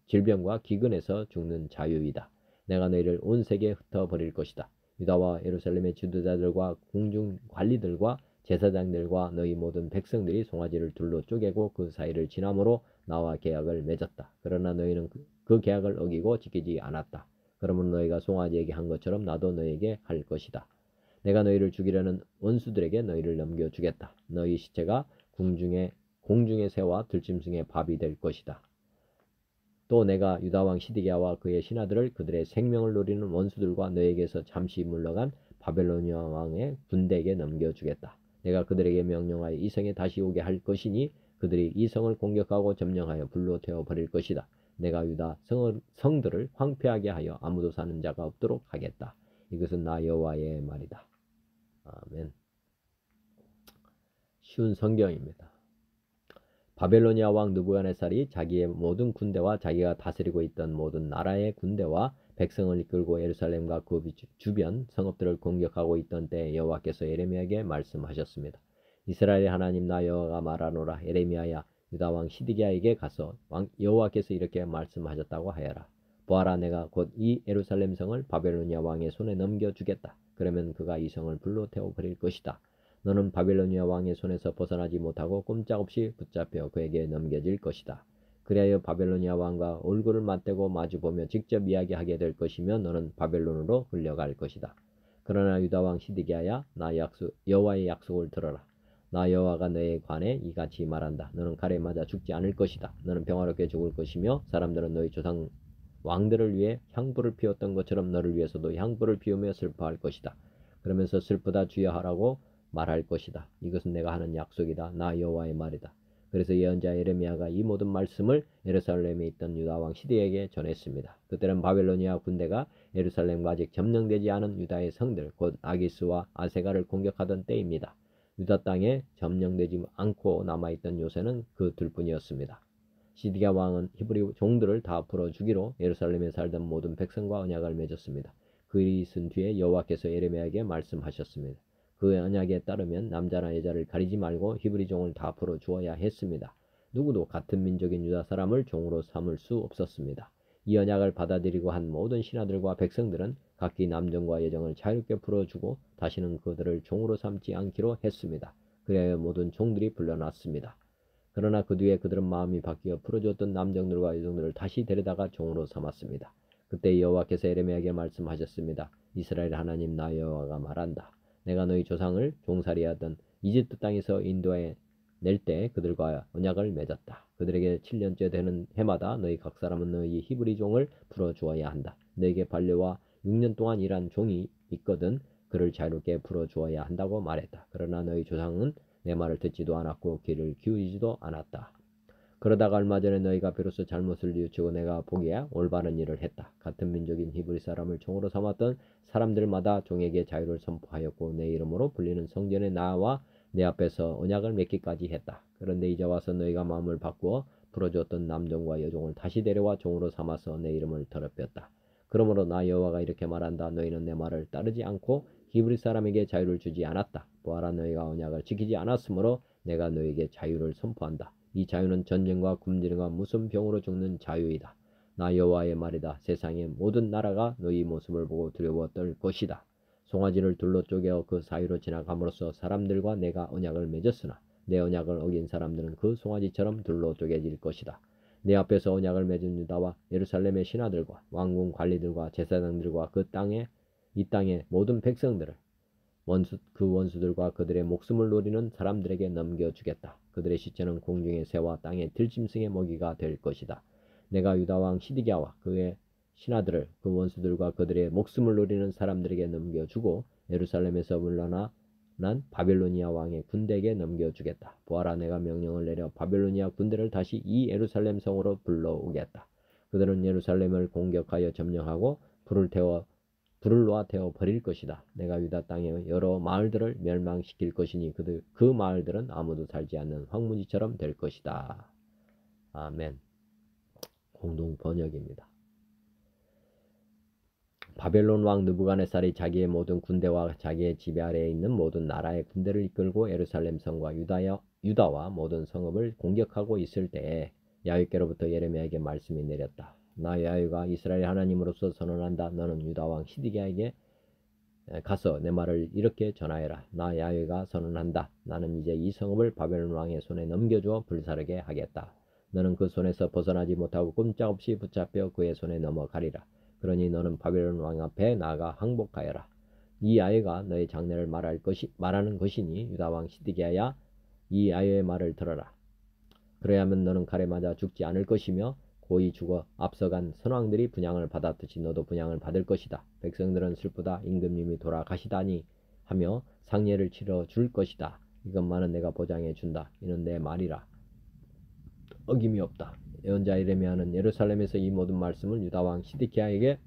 질병과 기근에서 죽는 자유이다. 내가 너희를 온 세계에 흩어버릴 것이다. 유다와 예루살렘의 지도자들과 궁중 관리들과 제사장들과 너희 모든 백성들이 송아지를 둘로 쪼개고 그 사이를 지남으로 나와 계약을 맺었다. 그러나 너희는 그 계약을 어기고 지키지 않았다. 그러므로 너희가 송아지에게 한 것처럼 나도 너희에게 할 것이다. 내가 너희를 죽이려는 원수들에게 너희를 넘겨주겠다. 너희 시체가 공중의 새와 들짐승의 밥이 될 것이다. 또 내가 유다왕 시드기야와 그의 신하들을 그들의 생명을 노리는 원수들과 너에게서 잠시 물러간 바벨로니아 왕의 군대에게 넘겨주겠다. 내가 그들에게 명령하여 이 성에 다시 오게 할 것이니 그들이 이 성을 공격하고 점령하여 불로 태워 버릴 것이다. 내가 유다 성들을 황폐하게 하여 아무도 사는 자가 없도록 하겠다. 이것은 나 여호와의 말이다. 아멘. 쉬운 성경입니다. 바벨로니아 왕 느부갓네살이 자기의 모든 군대와 자기가 다스리고 있던 모든 나라의 군대와 백성을 이끌고 예루살렘과 그 주변 성읍들을 공격하고 있던 때에 여호와께서 예레미야에게 말씀하셨습니다. 이스라엘의 하나님 나 여호와가 말하노라. 예레미야야, 유다 왕 시드기야에게 가서 여호와께서 이렇게 말씀하셨다고 하여라. 보아라, 내가 곧 이 예루살렘 성을 바벨로니아 왕의 손에 넘겨주겠다. 그러면 그가 이 성을 불로 태워버릴 것이다. 너는 바벨로니아 왕의 손에서 벗어나지 못하고 꼼짝없이 붙잡혀 그에게 넘겨질 것이다. 그리하여 바벨로니아 왕과 얼굴을 맞대고 마주보며 직접 이야기하게 될 것이며 너는 바벨론으로 끌려갈 것이다. 그러나 유다 왕 시드기야야, 여호와의 약속을 들어라. 나 여호와가 너에 관해 이같이 말한다. 너는 칼에 맞아 죽지 않을 것이다. 너는 평화롭게 죽을 것이며 사람들은 너희 조상 왕들을 위해 향불을 피웠던 것처럼 너를 위해서도 향불을 피우며 슬퍼할 것이다. 그러면서 슬프다 주여 하라고 말할 것이다. 이것은 내가 하는 약속이다. 나 여호와의 말이다. 그래서 예언자 예레미야가 이 모든 말씀을 예루살렘에 있던 유다 왕 시드기야에게 전했습니다. 그때는 바벨로니아 군대가 예루살렘과 아직 점령되지 않은 유다의 성들 곧 아기스와 아세가를 공격하던 때입니다. 유다 땅에 점령되지 않고 남아있던 요새는 그 둘뿐이었습니다. 시드기야 왕은 히브리 종들을 다 풀어 주기로 예루살렘에 살던 모든 백성과 언약을 맺었습니다. 그 일이 있은 뒤에 여호와께서 예레미야에게 말씀하셨습니다. 그 언약에 따르면 남자나 여자를 가리지 말고 히브리 종을 다 풀어 주어야 했습니다. 누구도 같은 민족인 유다 사람을 종으로 삼을 수 없었습니다. 이 언약을 받아들이고 한 모든 신하들과 백성들은 각기 남종과 여종을 자유롭게 풀어주고 다시는 그들을 종으로 삼지 않기로 했습니다. 그래야 모든 종들이 불려났습니다. 그러나 그 뒤에 그들은 마음이 바뀌어 풀어주었던 남종들과 여종들을 다시 데려다가 종으로 삼았습니다. 그때 여호와께서 예레미야에게 말씀하셨습니다. 이스라엘 하나님 나 여호와가 말한다. 내가 너희 조상을 종살이하던 이집트 땅에서 인도해 낼 때 그들과 언약을 맺었다. 그들에게 7년째 되는 해마다 너희 각 사람은 너희 히브리 종을 풀어주어야 한다. 너에게 반려와 6년 동안 일한 종이 있거든 그를 자유롭게 풀어주어야 한다고 말했다. 그러나 너희 조상은 내 말을 듣지도 않았고 귀를 기울이지도 않았다. 그러다가 얼마 전에 너희가 비로소 잘못을 뉘우치고 내가 보기에 올바른 일을 했다. 같은 민족인 히브리 사람을 종으로 삼았던 사람들마다 종에게 자유를 선포하였고 내 이름으로 불리는 성전에 나와 내 앞에서 언약을 맺기까지 했다. 그런데 이제 와서 너희가 마음을 바꾸어 풀어주었던 남종과 여종을 다시 데려와 종으로 삼아서 내 이름을 더럽혔다. 그러므로 나 여호와가 이렇게 말한다. 너희는 내 말을 따르지 않고 히브리 사람에게 자유를 주지 않았다. 보아라, 너희가 언약을 지키지 않았으므로 내가 너희에게 자유를 선포한다. 이 자유는 전쟁과 굶주림과 무슨 병으로 죽는 자유이다. 나 여호와의 말이다. 세상의 모든 나라가 너희 모습을 보고 두려워 떨 것이다. 송아지를 둘로 쪼개어 그 사이로 지나감으로써 사람들과 내가 언약을 맺었으나 내 언약을 어긴 사람들은 그 송아지처럼 둘로 쪼개질 것이다. 내 앞에서 언약을 맺은 유다와 예루살렘의 신하들과 왕궁 관리들과 제사장들과 이 땅의 모든 백성들을 그 원수들과 그들의 목숨을 노리는 사람들에게 넘겨주겠다. 그들의 시체는 공중의 새와 땅의 들짐승의 먹이가 될 것이다. 내가 유다왕 시드기야와 그의 신하들을 그 원수들과 그들의 목숨을 노리는 사람들에게 넘겨주고 예루살렘에서 물러난 바벨로니아 왕의 군대에게 넘겨주겠다. 보아라, 내가 명령을 내려 바벨로니아 군대를 다시 이 예루살렘 성으로 불러오겠다. 그들은 예루살렘을 공격하여 점령하고 불을 놓아 태워 버릴 것이다. 내가 유다 땅의 여러 마을들을 멸망시킬 것이니 그 마을들은 아무도 살지 않는 황무지처럼 될 것이다. 아멘. 공동 번역입니다. 바벨론 왕 느부갓네살이 자기의 모든 군대와 자기의 지배 아래에 있는 모든 나라의 군대를 이끌고 예루살렘 성과 유다와 모든 성읍을 공격하고 있을 때에 야훼께로부터 예레미야에게 말씀이 내렸다. 나 야훼가 이스라엘 하나님으로서 선언한다. 너는 유다 왕 시드기야에게 가서 내 말을 이렇게 전하여라. 나 야훼가 선언한다. 나는 이제 이 성읍을 바벨론 왕의 손에 넘겨주어 불사르게 하겠다. 너는 그 손에서 벗어나지 못하고 꼼짝없이 붙잡혀 그의 손에 넘어가리라. 그러니 너는 바벨론 왕 앞에 나아가 항복하여라. 이 아이가 너의 장래를 말하는 것이니 유다 왕 시드기야야, 이 아이의 말을 들어라. 그래야면 너는 칼에 맞아 죽지 않을 것이며 고이 죽어 앞서간 선왕들이 분향을 받았듯이 너도 분향을 받을 것이다. 백성들은 슬프다, 임금님이 돌아가시다니 하며 상례를 치러 줄 것이다. 이것만은 내가 보장해 준다. 이는 내 말이라. 어김이 없다. 예언자 예레미야는 예루살렘에서 이 모든 말씀을 유다 왕 시드기야에게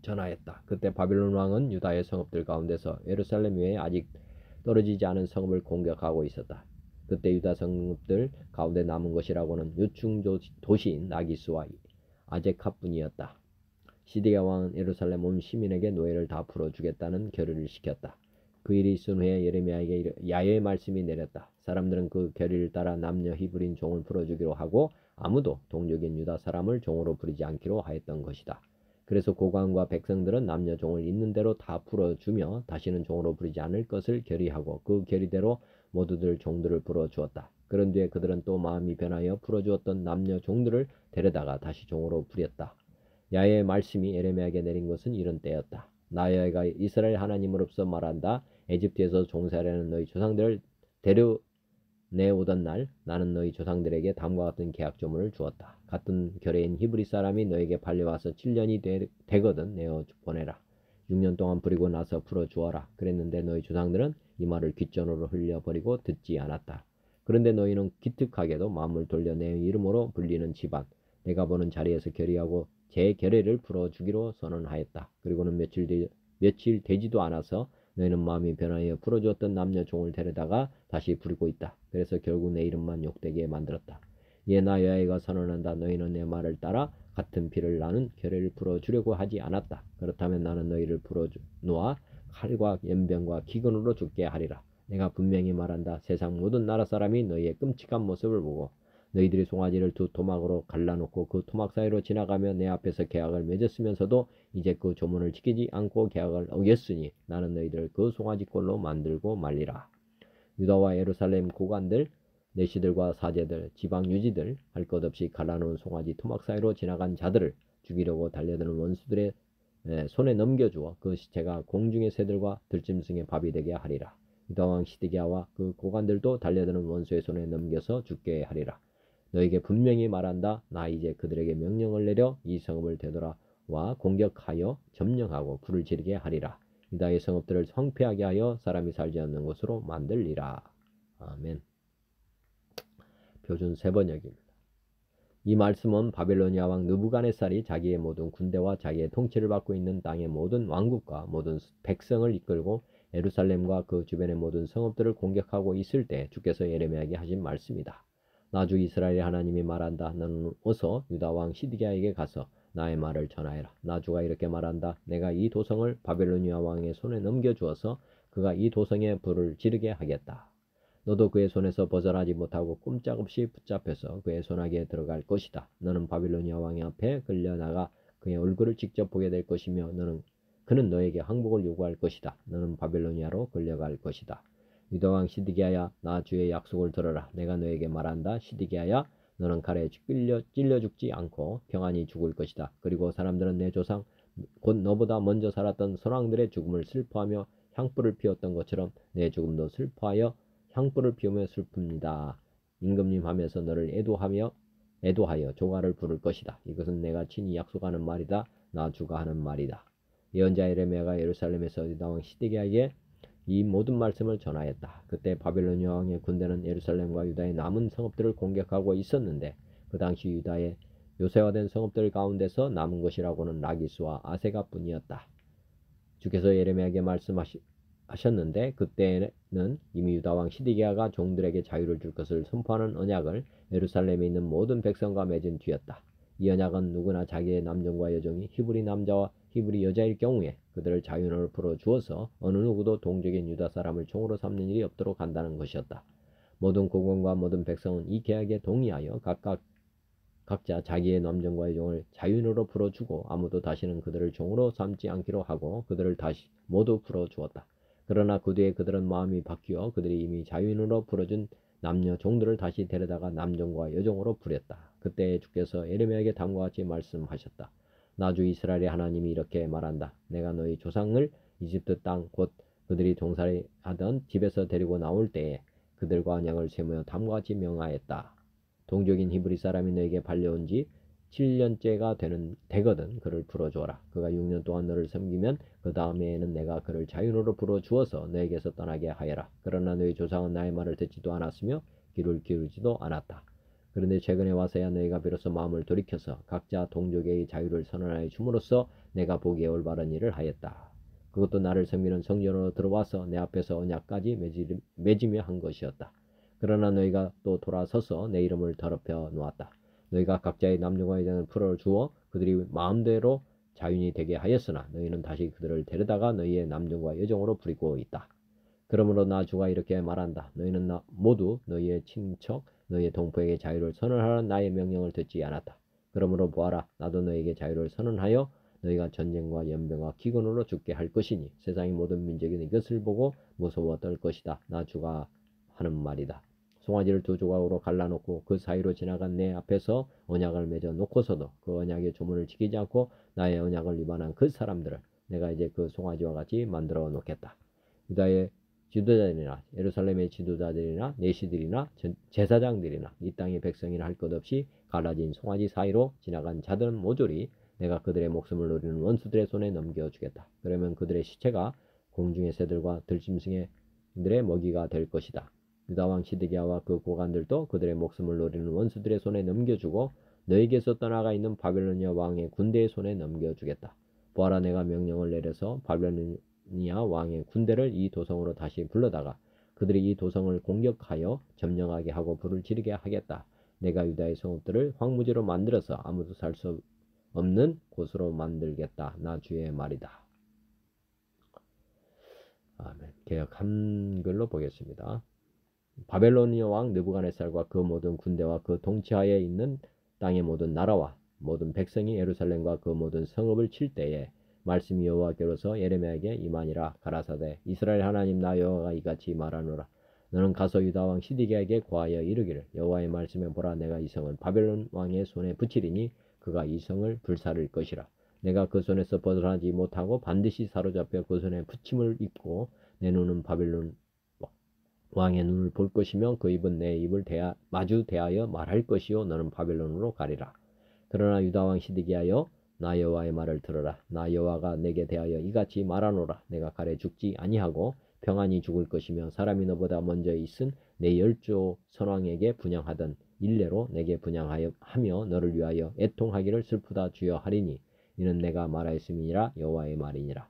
전하였다. 그때 바빌론 왕은 유다의 성읍들 가운데서 예루살렘 외에 아직 떨어지지 않은 성읍을 공격하고 있었다. 그때 유다 성읍들 가운데 남은 것이라고는 요충 도시인 나기스와 아제카뿐이었다. 시드기야 왕은 예루살렘 온 시민에게 노예를 다 풀어주겠다는 결의를 시켰다. 그 일이 있은 후에 예레미야에게 야훼의 말씀이 내렸다. 사람들은 그 결의를 따라 남녀 히브리인 종을 풀어주기로 하고 아무도 동족인 유다 사람을 종으로 부리지 않기로 하였던 것이다. 그래서 고관과 백성들은 남녀 종을 있는 대로 다 풀어주며 다시는 종으로 부리지 않을 것을 결의하고 그 결의대로 모두들 종들을 풀어주었다. 그런 뒤에 그들은 또 마음이 변하여 풀어주었던 남녀 종들을 데려다가 다시 종으로 부렸다. 야훼의 말씀이 예레미야에게 내린 것은 이런 때였다. 나 여호와가 이스라엘 하나님으로서 말한다. 에집트에서 종살이하는 너희 조상들을 데려내오던 날 나는 너희 조상들에게 다음과 같은 계약 조문을 주었다. 같은 결의인 히브리 사람이 너에게 팔려와서 7년이 되거든 내어 보내라. 6년 동안 부리고 나서 풀어주어라. 그랬는데 너희 조상들은 이 말을 귓전으로 흘려버리고 듣지 않았다. 그런데 너희는 기특하게도 마음을 돌려 내 이름으로 불리는 집안, 내가 보는 자리에서 결의하고 제 결례를 풀어주기로 선언하였다. 그리고는 며칠 되지도 않아서 너희는 마음이 변하여 풀어주었던 남녀 종을 데려다가 다시 부리고 있다. 그래서 결국 내 이름만 욕되게 만들었다. 이에 나 여호와가 선언한다. 너희는 내 말을 따라 같은 피를 나는 결례를 풀어주려고 하지 않았다. 그렇다면 나는 너희를 풀어놓아 칼과 연병과 기근으로 죽게 하리라. 내가 분명히 말한다. 세상 모든 나라 사람이 너희의 끔찍한 모습을 보고 너희들이 송아지를 두 토막으로 갈라놓고 그 토막 사이로 지나가며 내 앞에서 계약을 맺었으면서도 이제 그 조문을 지키지 않고 계약을 어겼으니 나는 너희들을 그 송아지 꼴로 만들고 말리라. 유다와 예루살렘 고관들, 내시들과 사제들, 지방 유지들, 할 것 없이 갈라놓은 송아지 토막 사이로 지나간 자들을 죽이려고 달려드는 원수들의 손에 넘겨주어 그 시체가 공중의 새들과 들짐승의 밥이 되게 하리라. 유다 왕 시드기야와 그 고관들도 달려드는 원수의 손에 넘겨서 죽게 하리라. 너에게 분명히 말한다. 나 이제 그들에게 명령을 내려 이 성읍을 되돌아와 공격하여 점령하고 불을 지르게 하리라. 유다의 성읍들을 황폐하게 하여 사람이 살지 않는 곳으로 만들리라. 아멘. 표준 세번역입니다. 이 말씀은 바벨로니아 왕 느부갓네살이 자기의 모든 군대와 자기의 통치를 받고 있는 땅의 모든 왕국과 모든 백성을 이끌고 예루살렘과 그 주변의 모든 성읍들을 공격하고 있을 때 주께서 예레미야에게 하신 말씀이다. 나주 이스라엘의 하나님이 말한다. 너는 어서 유다 왕 시드기야에게 가서 나의 말을 전하여라. 나주가 이렇게 말한다. 내가 이 도성을 바벨로니아 왕의 손에 넘겨주어서 그가 이 도성에 불을 지르게 하겠다. 너도 그의 손에서 벗어나지 못하고 꼼짝없이 붙잡혀서 그의 손아귀에 들어갈 것이다. 너는 바빌로니아 왕의 앞에 끌려나가 그의 얼굴을 직접 보게 될 것이며 그는 너에게 항복을 요구할 것이다. 너는 바빌로니아로 끌려갈 것이다. 유다 왕 시드기야야, 나 주의 약속을 들어라. 내가 너에게 말한다. 시드기야야, 너는 칼에 찔려 죽지 않고 평안히 죽을 것이다. 그리고 사람들은 내 조상 곧 너보다 먼저 살았던 선왕들의 죽음을 슬퍼하며 향불을 피웠던 것처럼 내 죽음도 슬퍼하여 향불을 피우며 슬픕니다. 임금님 하면서 너를 애도하여 조가를 부를 것이다. 이것은 내가 친히 약속하는 말이다. 나 주가 하는 말이다. 예언자 예레미야가 예루살렘에서 유다 왕 시드기야에게 이 모든 말씀을 전하였다. 그때 바벨로니아 왕의 군대는 예루살렘과 유다의 남은 성읍들을 공격하고 있었는데 그 당시 유다의 요새화된 성읍들 가운데서 남은 것이라고는 라기스와 아세가뿐이었다. 주께서 예레미야에게 말씀하셨는데 그때는 이미 유다 왕 시드기야가 종들에게 자유를 줄 것을 선포하는 언약을 예루살렘에 있는 모든 백성과 맺은 뒤였다. 이 언약은 누구나 자기의 남종과 여종이 히브리 남자와 히브리 여자일 경우에 그들을 자유로 풀어주어서 어느 누구도 동족인 유다 사람을 종으로 삼는 일이 없도록 한다는 것이었다. 모든 고관과 모든 백성은 이 계약에 동의하여 각자 자기의 남종과 여종을 자유인으로 풀어주고 아무도 다시는 그들을 종으로 삼지 않기로 하고 그들을 다시 모두 풀어주었다. 그러나 그 뒤에 그들은 마음이 바뀌어 그들이 이미 자유인으로 풀어준 남녀 종들을 다시 데려다가 남종과 여종으로 부렸다. 그때 주께서 예레미야에게 다음과 같이 말씀하셨다. 나 주 이스라엘의 하나님이 이렇게 말한다. 내가 너희 조상을 이집트 땅 곧 그들이 종살이하던 집에서 데리고 나올 때에 그들과 언약을 세우며 다음과 같이 명하였다. 동족인 히브리 사람이 너에게 발려온 지 7년째가 되거든 그를 풀어주어라. 그가 6년 동안 너를 섬기면 그 다음에는 내가 그를 자유로로 풀어주어서 너에게서 떠나게 하여라. 그러나 너희 조상은 나의 말을 듣지도 않았으며 귀를 기울이지도 않았다. 그런데 최근에 와서야 너희가 비로소 마음을 돌이켜서 각자 동족의 자유를 선언하여 줌으로써 내가 보기에 올바른 일을 하였다. 그것도 나를 섬기는 성전으로 들어와서 내 앞에서 언약까지 맺으며 한 것이었다. 그러나 너희가 또 돌아서서 내 이름을 더럽혀 놓았다. 너희가 각자의 남녀와 여자를 풀어주어 그들이 마음대로 자유인이 되게 하였으나 너희는 다시 그들을 데려다가 너희의 남정과 여종으로 부리고 있다. 그러므로 나 주가 이렇게 말한다. 너희는 모두 너희의 친척, 너희의 동포에게 자유를 선언하라는 나의 명령을 듣지 않았다. 그러므로 보아라, 나도 너희에게 자유를 선언하여 너희가 전쟁과 연병과 기근으로 죽게 할 것이니 세상의 모든 민족이 이것을 보고 무서워 떨 것이다. 나 주가 하는 말이다. 송아지를 두 조각으로 갈라놓고 그 사이로 지나간 내 앞에서 언약을 맺어 놓고서도 그 언약의 조문을 지키지 않고 나의 언약을 위반한 그 사람들을 내가 이제 그 송아지와 같이 만들어 놓겠다. 유다의 지도자들이나 예루살렘의 지도자들이나 내시들이나 제사장들이나 이 땅의 백성이나 할 것 없이 갈라진 송아지 사이로 지나간 자들은 모조리 내가 그들의 목숨을 노리는 원수들의 손에 넘겨주겠다. 그러면 그들의 시체가 공중의 새들과 들짐승들의 먹이가 될 것이다. 유다왕 시드기야와 그 고관들도 그들의 목숨을 노리는 원수들의 손에 넘겨주고 너에게서 떠나가 있는 바벨로니아 왕의 군대의 손에 넘겨주겠다. 보아라, 내가 명령을 내려서 바벨로니아 왕의 군대를 이 도성으로 다시 불러다가 그들이 이 도성을 공격하여 점령하게 하고 불을 지르게 하겠다. 내가 유다의 성읍들을 황무지로 만들어서 아무도 살 수 없는 곳으로 만들겠다. 나 주의 말이다. 아멘. 개역 한글로 보겠습니다. 바벨로니아 왕 느부갓네살과 그 모든 군대와 그 통치하에 있는 땅의 모든 나라와 모든 백성이 예루살렘과 그 모든 성읍을 칠 때에 말씀이 여호와께로서 예레미야에게 임하니라. 가라사대 이스라엘 하나님 나 여호와가 이같이 말하노라. 너는 가서 유다 왕 시드기야에게 고하여 이르기를 여호와의 말씀에 보라, 내가 이 성을 바벨론 왕의 손에 붙이리니 그가 이 성을 불사를 것이라. 내가 그 손에서 벗어나지 못하고 반드시 사로잡혀 그 손에 붙임을 입고 내 눈은 바벨론 왕의 눈을 볼 것이며 그 입은 내 입을 마주 대하여 말할 것이요 너는 바벨론으로 가리라. 그러나 유다왕 시드기야여 나 여호와의 말을 들어라. 나 여호와가 내게 대하여 이같이 말하노라. 내가 가래 죽지 아니하고 평안히 죽을 것이며 사람이 너보다 먼저 있은 내 열조 선왕에게 분양하던 일례로 내게 분양하여 하며 너를 위하여 애통하기를 슬프다 주여 하리니 이는 내가 말하였음이니라. 여호와의 말이니라.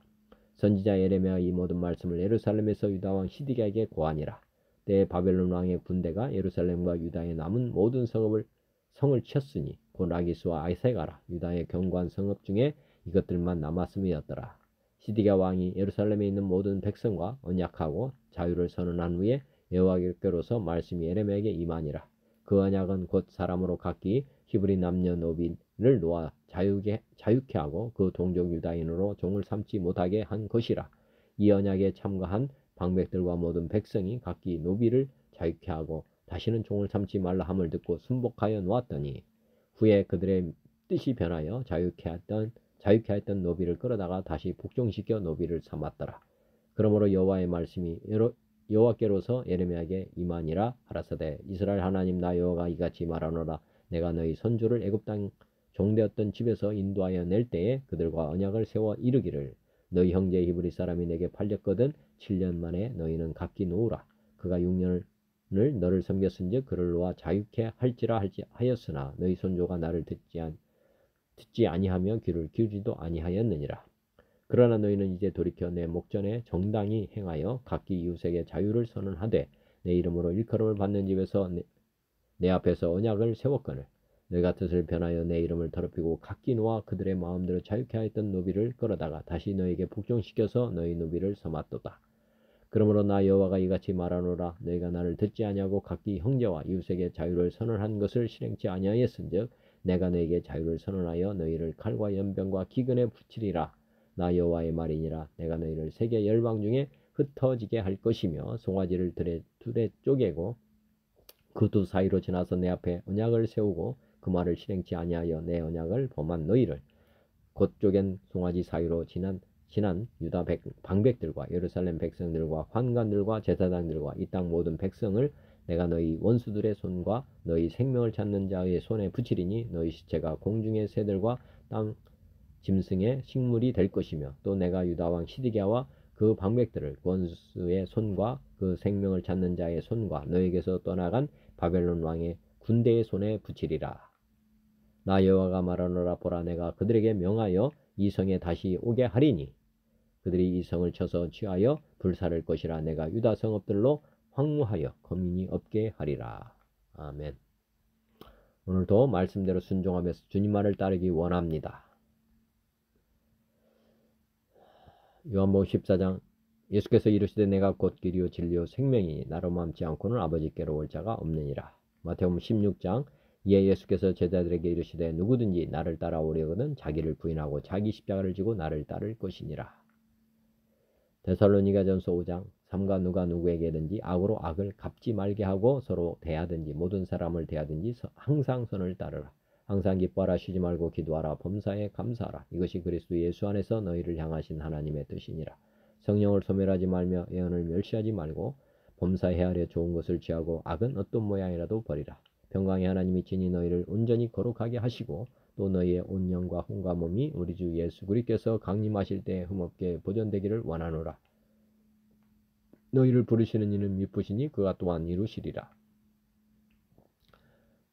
선지자 예레미야 이 모든 말씀을 예루살렘에서 유다왕 시드기야에게 고하니라. 때에 바벨론 왕의 군대가 예루살렘과 유다의 남은 모든 성을 쳤으니 곧 라기스와 아세가라 유다의 견고한 성읍 중에 이것들만 남았음이었더라. 시드기야 왕이 예루살렘에 있는 모든 백성과 언약하고 자유를 선언한 후에 여호와께로서 말씀이 예레미야에게 임하니라. 그 언약은 곧 사람으로 각기 히브리 남녀노비를 놓아 자유케 하고 그 동족 유다인으로 종을 삼지 못하게 한 것이라. 이 언약에 참가한 방백들과 모든 백성이 각기 노비를 자유케 하고 다시는 종을 삼지 말라 함을 듣고 순복하여 놓았더니 후에 그들의 뜻이 변하여 자유케 했던 노비를 끌어다가 다시 복종시켜 노비를 삼았더라. 그러므로 여호와의 말씀이 여호와께로서 예레미야에게 임하니라. 하라사대 이스라엘 하나님 나 여호와가 이같이 말하노라. 내가 너희 선조를 애굽 땅 종되었던 집에서 인도하여 낼 때에 그들과 언약을 세워 이르기를 너희 형제 히브리 사람이 내게 팔렸거든 7년 만에 너희는 각기 놓으라. 그가 6년을 너를 섬겼은즉 그를 놓아 자유케 할지라 하였으나 너희 손조가 나를 듣지 아니하며 귀를 기울이지도 아니하였느니라. 그러나 너희는 이제 돌이켜 내 목전에 정당히 행하여 각기 이웃에게 자유를 선언하되 내 이름으로 일컬음을 받는 집에서 내 앞에서 언약을 세웠거늘 너희가 뜻을 변하여 내 이름을 더럽히고 각기 놓아 그들의 마음대로 자유케 하였던 노비를 끌어다가 다시 너에게 복종시켜서 너희 노비를 삼았도다. 그러므로 나 여호와가 이같이 말하노라. 너희가 나를 듣지 아니하고 각기 형제와 이웃에게 자유를 선언한 것을 실행치 아니하였은즉 내가 너에게 자유를 선언하여 너희를 칼과 연병과 기근에 붙이리라. 나 여호와의 말이니라. 내가 너희를 세계 열방 중에 흩어지게 할 것이며 송아지를 둘에 쪼개고 그 두 사이로 지나서 내 앞에 언약을 세우고 그 말을 실행치 아니하여 내 언약을 범한 너희를 곧 쪼갠 송아지 사이로 지난 유다 방백들과 예루살렘 백성들과 환관들과 제사장들과 이 땅 모든 백성을 내가 너희 원수들의 손과 너희 생명을 찾는 자의 손에 붙이리니 너희 시체가 공중의 새들과 땅 짐승의 식물이 될 것이며 또 내가 유다 왕 시드기야와 그 방백들을 원수의 손과 그 생명을 찾는 자의 손과 너에게서 떠나간 바벨론 왕의 군대의 손에 붙이리라. 나 여호와가 말하노라. 보라, 내가 그들에게 명하여 이 성에 다시 오게 하리니 그들이 이 성을 쳐서 취하여 불사를 것이라. 내가 유다 성읍들로 황무하여 거민이 없게 하리라. 아멘. 오늘도 말씀대로 순종하면서 주님 말을 따르기 원합니다. 요한복음 14장 예수께서 이르시되 내가 곧 길이요 진리요 생명이니 나로 맘지 않고는 아버지께로 올 자가 없느니라. 마태복음 16장 이에 예수께서 제자들에게 이르시되 누구든지 나를 따라오려거든 자기를 부인하고 자기 십자가를 지고 나를 따를 것이니라. 데살로니가전서 5장 삼가 누가 누구에게든지 악으로 악을 갚지 말게 하고 서로 대하든지 모든 사람을 대하든지 항상 선을 따르라. 항상 기뻐하라. 쉬지 말고 기도하라. 범사에 감사하라. 이것이 그리스도 예수 안에서 너희를 향하신 하나님의 뜻이니라. 성령을 소멸하지 말며 예언을 멸시하지 말고 범사에 헤아려 좋은 것을 취하고 악은 어떤 모양이라도 버리라. 평강의 하나님이 친히 너희를 온전히 거룩하게 하시고 또 너희의 온 영과 혼과 몸이 우리 주 예수 그리스도께서 강림하실 때 흠없게 보존되기를 원하노라. 너희를 부르시는 이는 미쁘시니 그가 또한 이루시리라.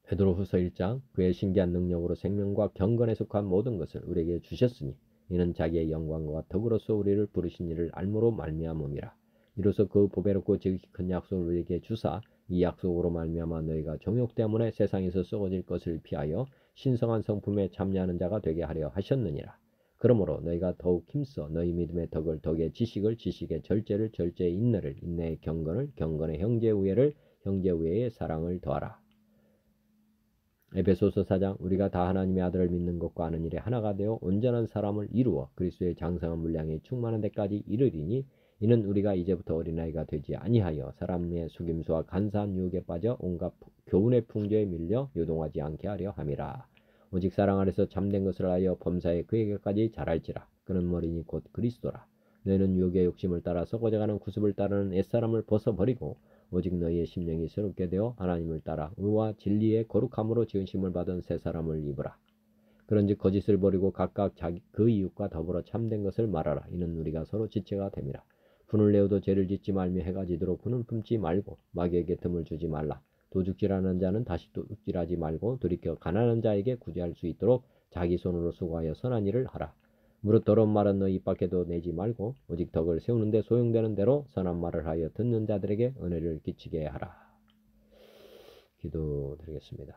베드로후서 1장 그의 신기한 능력으로 생명과 경건에 속한 모든 것을 우리에게 주셨으니 이는 자기의 영광과 덕으로서 우리를 부르신 이를 알므로 말미암음이라. 이로써 그 보배롭고 지극히 큰 약속을 우리에게 주사 이 약속으로 말미암아 너희가 정욕 때문에 세상에서 썩어질 것을 피하여 신성한 성품에 참여하는 자가 되게 하려 하셨느니라. 그러므로 너희가 더욱 힘써 너희 믿음의 덕을 덕의 지식을 지식의 절제를 절제의 인내를 인내의 경건을 경건의 형제 우애를 형제 우애의 사랑을 더하라. 에베소서 4장 우리가 다 하나님의 아들을 믿는 것과 아는 일에 하나가 되어 온전한 사람을 이루어 그리스도의 장성한 분량에 충만한 데까지 이르리니 이는 우리가 이제부터 어린아이가 되지 아니하여 사람의 속임수와 간사한 유혹에 빠져 온갖 교훈의 풍조에 밀려 요동하지 않게 하려 함이라. 오직 사랑 안에서 참된 것을 하여 범사에 그에게까지 자랄지라. 그는 머리니 곧 그리스도라. 너희는 유혹의 욕심을 따라 썩어져가는 구습을 따르는 옛사람을 벗어버리고 오직 너희의 심령이 새롭게 되어 하나님을 따라 의와 진리의 거룩함으로 지으심을 받은 새 사람을 입으라. 그런즉 거짓을 버리고 각각 그 이웃과 더불어 참된 것을 말하라. 이는 우리가 서로 지체가 됨이라. 분을 내어도 죄를 짓지 말며 해가 지도록 분을 품지 말고 마귀에게 틈을 주지 말라. 도둑질하는 자는 다시 도둑질하지 말고 돌이켜 가난한 자에게 구제할 수 있도록 자기 손으로 수고하여 선한 일을 하라. 무릇 더러운 말은 너희 입 밖에도 내지 말고 오직 덕을 세우는 데 소용되는 대로 선한 말을 하여 듣는 자들에게 은혜를 끼치게 하라. 기도드리겠습니다.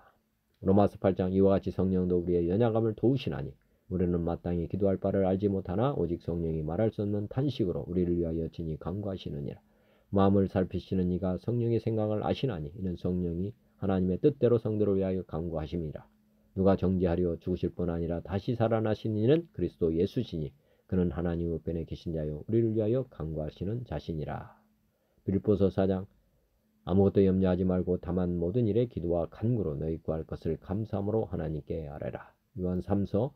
로마서 8장 이와 같이 성령도 우리의 연약함을 도우시나니 우리는 마땅히 기도할 바를 알지 못하나 오직 성령이 말할 수 없는 탄식으로 우리를 위하여 친히 간구하시느니라. 마음을 살피시는 이가 성령의 생각을 아시나니 이는 성령이 하나님의 뜻대로 성도를 위하여 간구하심이라. 누가 정죄하려 죽으실 뿐 아니라 다시 살아나신 이는 그리스도 예수시니 그는 하나님 우편에 계신 자요 우리를 위하여 간구하시는 자신이라. 빌립보서 4장 아무것도 염려하지 말고 다만 모든 일에 기도와 간구로 너희 구할 것을 감사함으로 하나님께 아뢰라. 요한 3서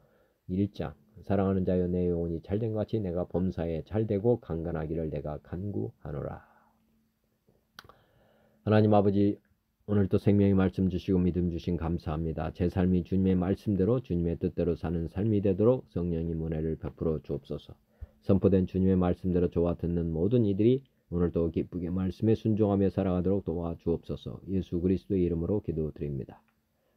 1장 사랑하는 자여 내 영혼이 잘된 같이 내가 범사에 잘되고 강건하기를 내가 간구하노라. 하나님 아버지 오늘도 생명의 말씀 주시고 믿음 주신 감사합니다. 제 삶이 주님의 말씀대로 주님의 뜻대로 사는 삶이 되도록 성령님 은혜를 베풀어 주옵소서. 선포된 주님의 말씀대로 저와 듣는 모든 이들이 오늘도 기쁘게 말씀에 순종하며 살아가도록 도와주옵소서. 예수 그리스도의 이름으로 기도드립니다.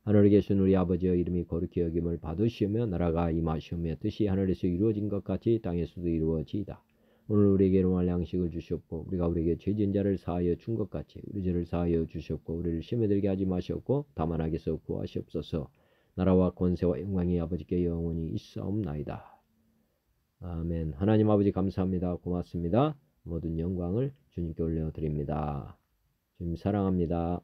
하늘에 계신 우리 아버지의 이름이 거룩히 여김을 받으시며 나라가 임하시오며 뜻이 하늘에서 이루어진 것 같이 땅에서도 이루어지이다. 오늘 우리에게 일용할 양식을 주시옵고 우리가 우리에게 죄진 자를 사하여 준 것 같이 우리 죄를 사하여 주시옵고 우리를 시험에 들게 하지 마시옵고 다만 악에서 구하시옵소서. 나라와 권세와 영광이 아버지께 영원히 있사옵나이다. 아멘. 하나님 아버지 감사합니다. 고맙습니다. 모든 영광을 주님께 올려드립니다. 주님 사랑합니다.